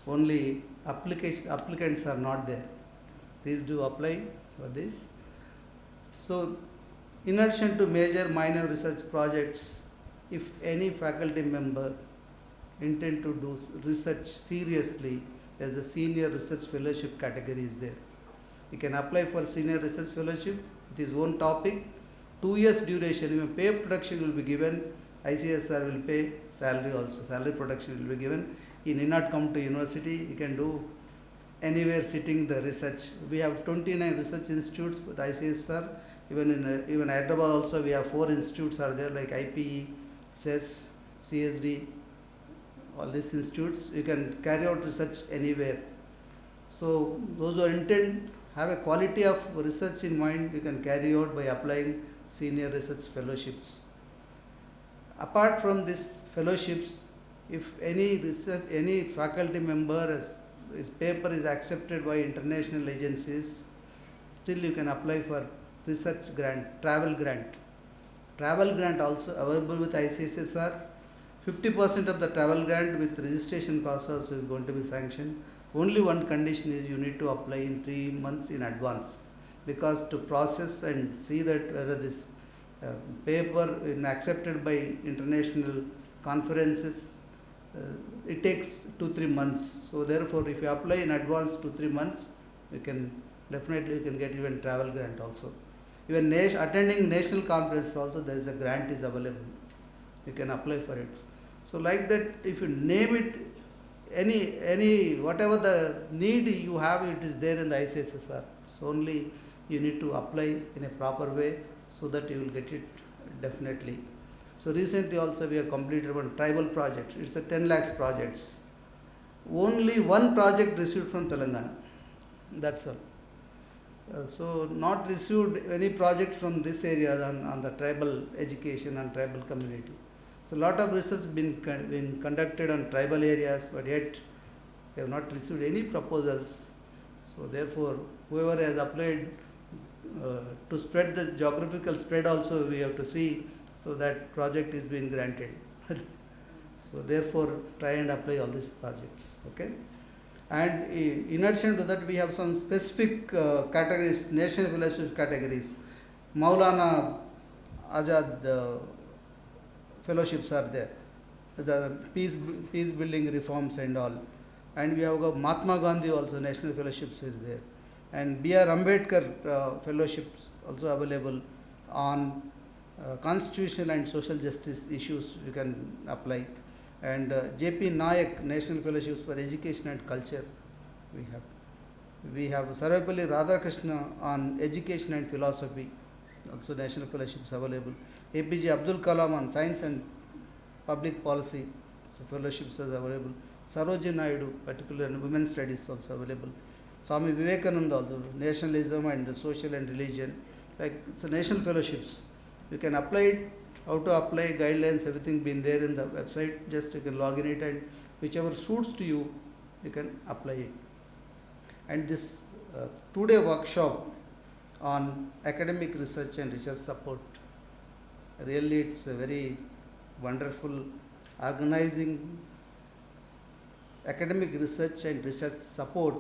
only applicants are not there. Please do apply for this. So in addition to major, minor research projects, if any faculty member intend to do research seriously, there's a senior research fellowship category is there. You can apply for senior research fellowship with his own topic, 2 years duration, even pay production will be given, ICSR will pay salary also, salary production will be given. He need not come to university, he can do anywhere sitting the research. We have 29 research institutes with ICSR, even Hyderabad also we have 4 institutes are there like IPE, CES, CSD, all these institutes. You can carry out research anywhere. So those who intend have a quality of research in mind, you can carry out by applying senior research fellowships. Apart from these fellowships, if any faculty member his paper is accepted by international agencies, still you can apply for research grant, travel grant. Travel grant also available with ICSR. 50% of the travel grant with registration cost also is going to be sanctioned. Only one condition is you need to apply in 3 months in advance, because to process and see that whether this paper is accepted by international conferences, it takes 2-3 months. So therefore, if you apply in advance 2-3 months, you can definitely get even travel grant also. Even attending national conference also, there is a grant is available. You can apply for it. So like that, if you name it, any whatever the need you have, it is there in the ICSSR. So only you need to apply in a proper way so that you will get it definitely. So recently also we have completed one tribal project. It's a 10 lakhs projects. Only one project received from Telangana. That's all. So not received any project from this area on the tribal education and tribal community. So lot of research been conducted on tribal areas, but yet we have not received any proposals. So therefore, whoever has applied, to spread the geographical spread also we have to see, so that project is being granted. So therefore, try and apply all these projects. Okay. And in addition to that, we have some specific categories, national fellowship categories. Maulana Azad fellowships are there, the peace building reforms and all. And we have got Mahatma Gandhi also, national fellowships is there. And B.R. Ambedkar fellowships also available on constitutional and social justice issues you can apply. And J.P. Nayak national fellowships for education and culture we have. We have Sarvepalli Radhakrishna on education and philosophy, also national fellowships available. APJ Abdul Kalam on science and public policy, so fellowships are available. Sarojini Naidu, particularly in women's studies, also available. Swami Vivekananda also, nationalism and social and religion, like it's a national fellowships. You can apply it, how to apply, guidelines, everything been there in the website. Just you can log in it, and whichever suits to you, you can apply it. And this 2-day workshop on academic research and research support, really it's a very wonderful organizing academic research and research support.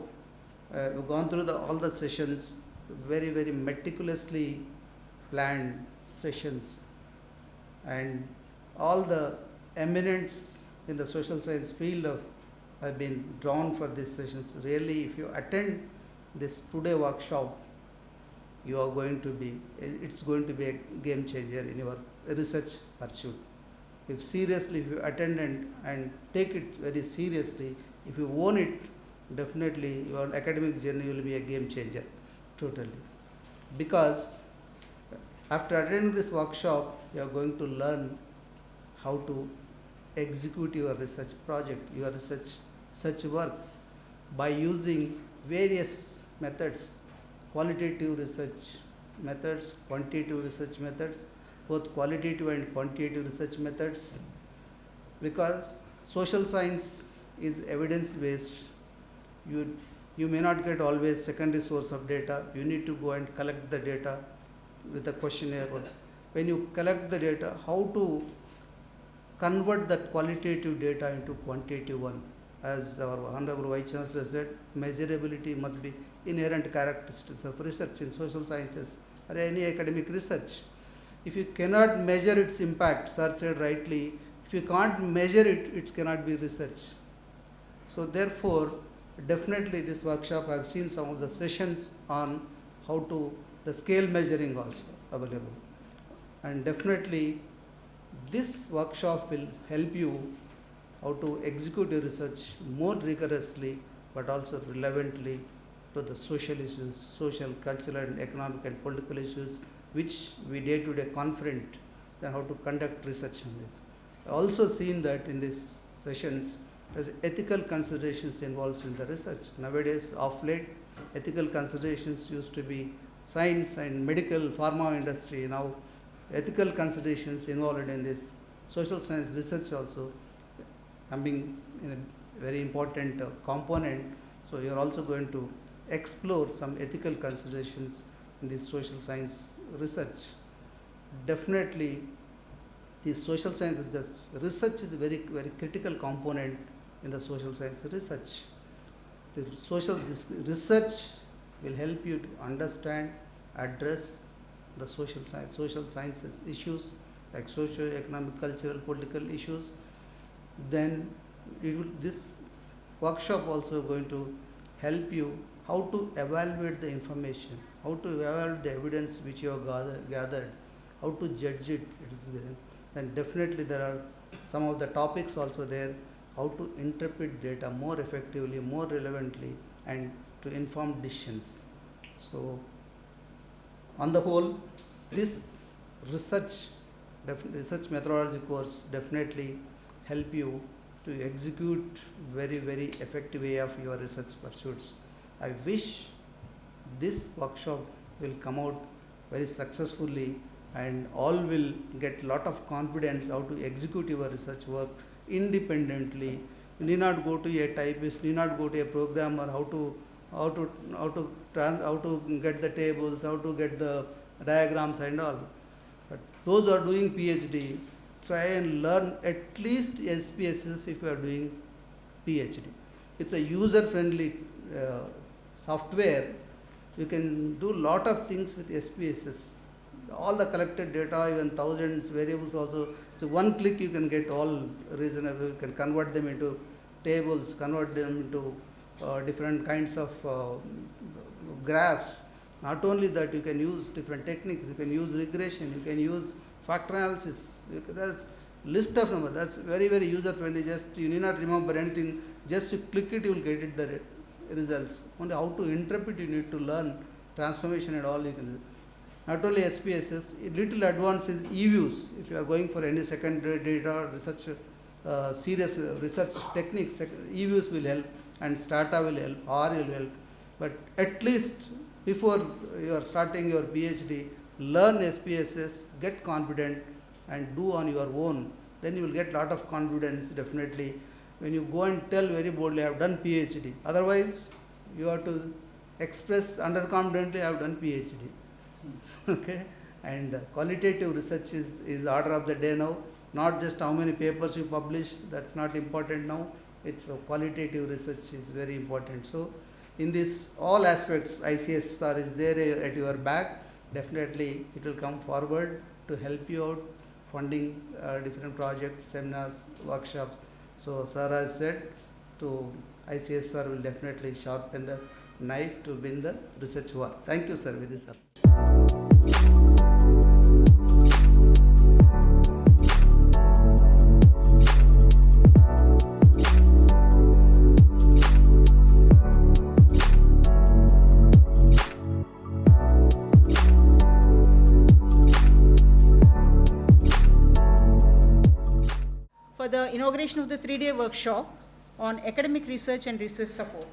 We've gone through all the sessions, very, very meticulously planned sessions, and all the eminents in the social science field have been drawn for these sessions. Really, if you attend this 2-day workshop, you are going to be, it's going to be a game changer in your research pursuit. If you attend and take it very seriously, if you own it, definitely your academic journey will be a game changer, totally. Because after attending this workshop, you are going to learn how to execute your research project, your research work by using various methods, qualitative research methods, quantitative research methods, both qualitative and quantitative research methods, because social science is evidence-based. You may not get always secondary source of data. You need to go and collect the data with a questionnaire. When you collect the data, how to convert that qualitative data into quantitative one. As our Honorable Vice Chancellor said, measurability must be inherent characteristics of research in social sciences or any academic research. If you cannot measure its impact, sir said rightly, if you can't measure it, it cannot be research. So therefore, definitely this workshop, I have seen some of the sessions on how to, the scale measuring also available. And definitely this workshop will help you how to execute your research more rigorously, but also relevantly to the social issues, social, cultural and economic and political issues, which we day-to-day confront, then how to conduct research on this. I also seen that in these sessions, there's ethical considerations involved in the research. Nowadays, of late, ethical considerations used to be science and medical pharma industry. Now, ethical considerations involved in this social science research also coming in a very important component. So, you are also going to explore some ethical considerations in this social science research. Definitely, the social science research is a very, very critical component in the social science research. This research will help you to understand, address the social sciences issues like socio-economic, cultural, political issues. Then this workshop also going to help you how to evaluate the information, how to evaluate the evidence which you have gathered, how to judge it. And definitely there are some of the topics also there, how to interpret data more effectively, more relevantly, and to inform decisions. So, on the whole, this research methodology course definitely help you to execute very, very effective way of your research pursuits. I wish this workshop will come out very successfully and all will get lot of confidence how to execute your research work independently. You need not go to a typist, need not go to a programmer how to how to get the tables, how to get the diagrams and all. But those who are doing PhD, try and learn at least SPSS if you are doing PhD. It's a user-friendly software. You can do lot of things with SPSS. All the collected data, even thousands variables also. So one click you can get all reasonable. You can convert them into tables, convert them into different kinds of graphs. Not only that, you can use different techniques. You can use regression. You can use factor analysis. There's list of numbers. That's very, very user friendly. Just you need not remember anything. Just you click it, you will get it the results. Only how to interpret you need to learn. Transformation and all you can do. Not only SPSS, little advanced is e-views. If you are going for any secondary data research, serious research techniques, e-views will help and Strata will help, R will help. But at least before you are starting your PhD, learn SPSS, get confident and do on your own. Then you will get lot of confidence definitely. When you go and tell very boldly, I have done PhD. Otherwise, you have to express underconfidently, I have done PhD. Okay, and qualitative research is the order of the day now. Not just how many papers you publish, that's not important now. It's qualitative research is very important. So, in this all aspects, ICSR is there at your back. Definitely, it will come forward to help you out, funding different projects, seminars, workshops. So, sir has said, to ICSR will definitely sharpen the knife to win the research war. Thank you, sir. With this, sir. For the inauguration of the 3-day workshop on academic research and research support.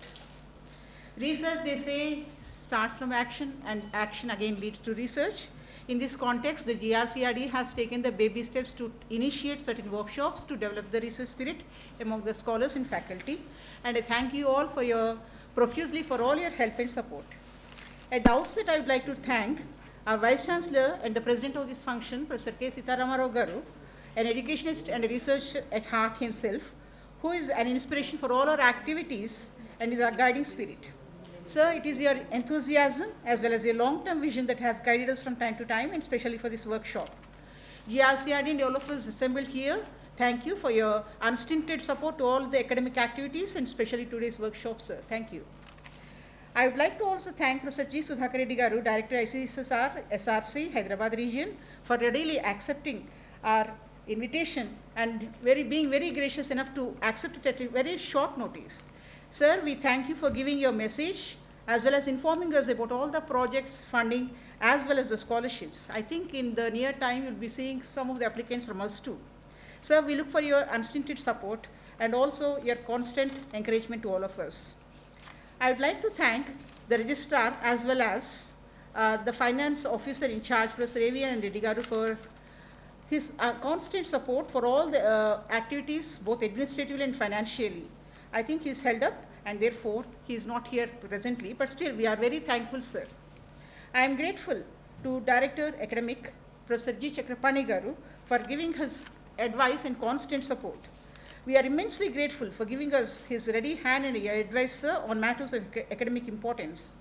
Research, they say, starts from action, and action again leads to research. In this context, the GRCR&D has taken the baby steps to initiate certain workshops to develop the research spirit among the scholars and faculty. And I thank you all for your profusely for all your help and support. At the outset, I would like to thank our Vice Chancellor and the President of this function, Professor K. Sitaramaravu Garu, an educationist and a researcher at heart himself, who is an inspiration for all our activities and is our guiding spirit. Sir, it is your enthusiasm as well as your long-term vision that has guided us from time to time, and especially for this workshop. GRCR&D and all of us assembled here, thank you for your unstinted support to all the academic activities and especially today's workshop, sir. Thank you. I would like to also thank Professor G. Sudhakar Reddy Garu, Director ICSR, SRC, Hyderabad region, for readily accepting our invitation and being very gracious enough to accept it at a very short notice. Sir, we thank you for giving your message as well as informing us about all the projects, funding, as well as the scholarships. I think in the near time you'll be seeing some of the applicants from us too. Sir, we look for your unstinted support and also your constant encouragement to all of us. I would like to thank the registrar as well as the finance officer in charge, Professor A.V.N. Reddy Garu, for his constant support for all the activities, both administratively and financially. I think he is held up and therefore he is not here presently, but still we are very thankful, sir. I am grateful to Director Academic, Professor G. Chakrapani Garu, for giving his advice and constant support. We are immensely grateful for giving us his ready hand and advice, sir, on matters of academic importance.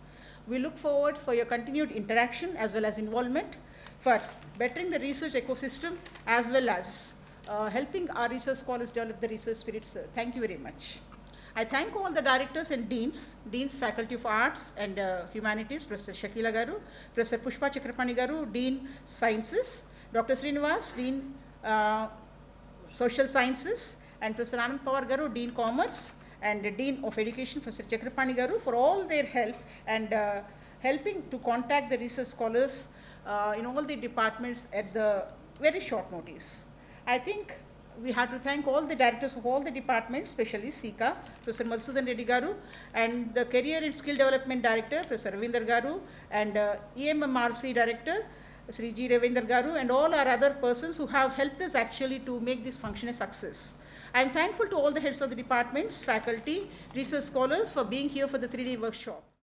We look forward for your continued interaction as well as involvement for bettering the research ecosystem as well as helping our research scholars develop the research spirit, sir. Thank you very much. I thank all the directors and deans, Faculty of Arts and Humanities, Professor Shakila Garu, Professor Pushpa Chakrapani Garu, Dean Sciences, Dr. Srinivas, Dean Social Sciences, and Professor Anand Pawar Garu, Dean Commerce, and the Dean of Education, Professor Chakrapani Garu, for all their help and helping to contact the research scholars in all the departments at the very short notice. I think we have to thank all the directors of all the departments, especially SICA, Professor Madhusudan Reddy Garu, and the Career and Skill Development Director, Professor Ravinder Garu, and EMMRC Director, Sri G. Ravinder Garu, and all our other persons who have helped us actually to make this function a success. I am thankful to all the heads of the departments, faculty, research scholars for being here for the 3-day workshop.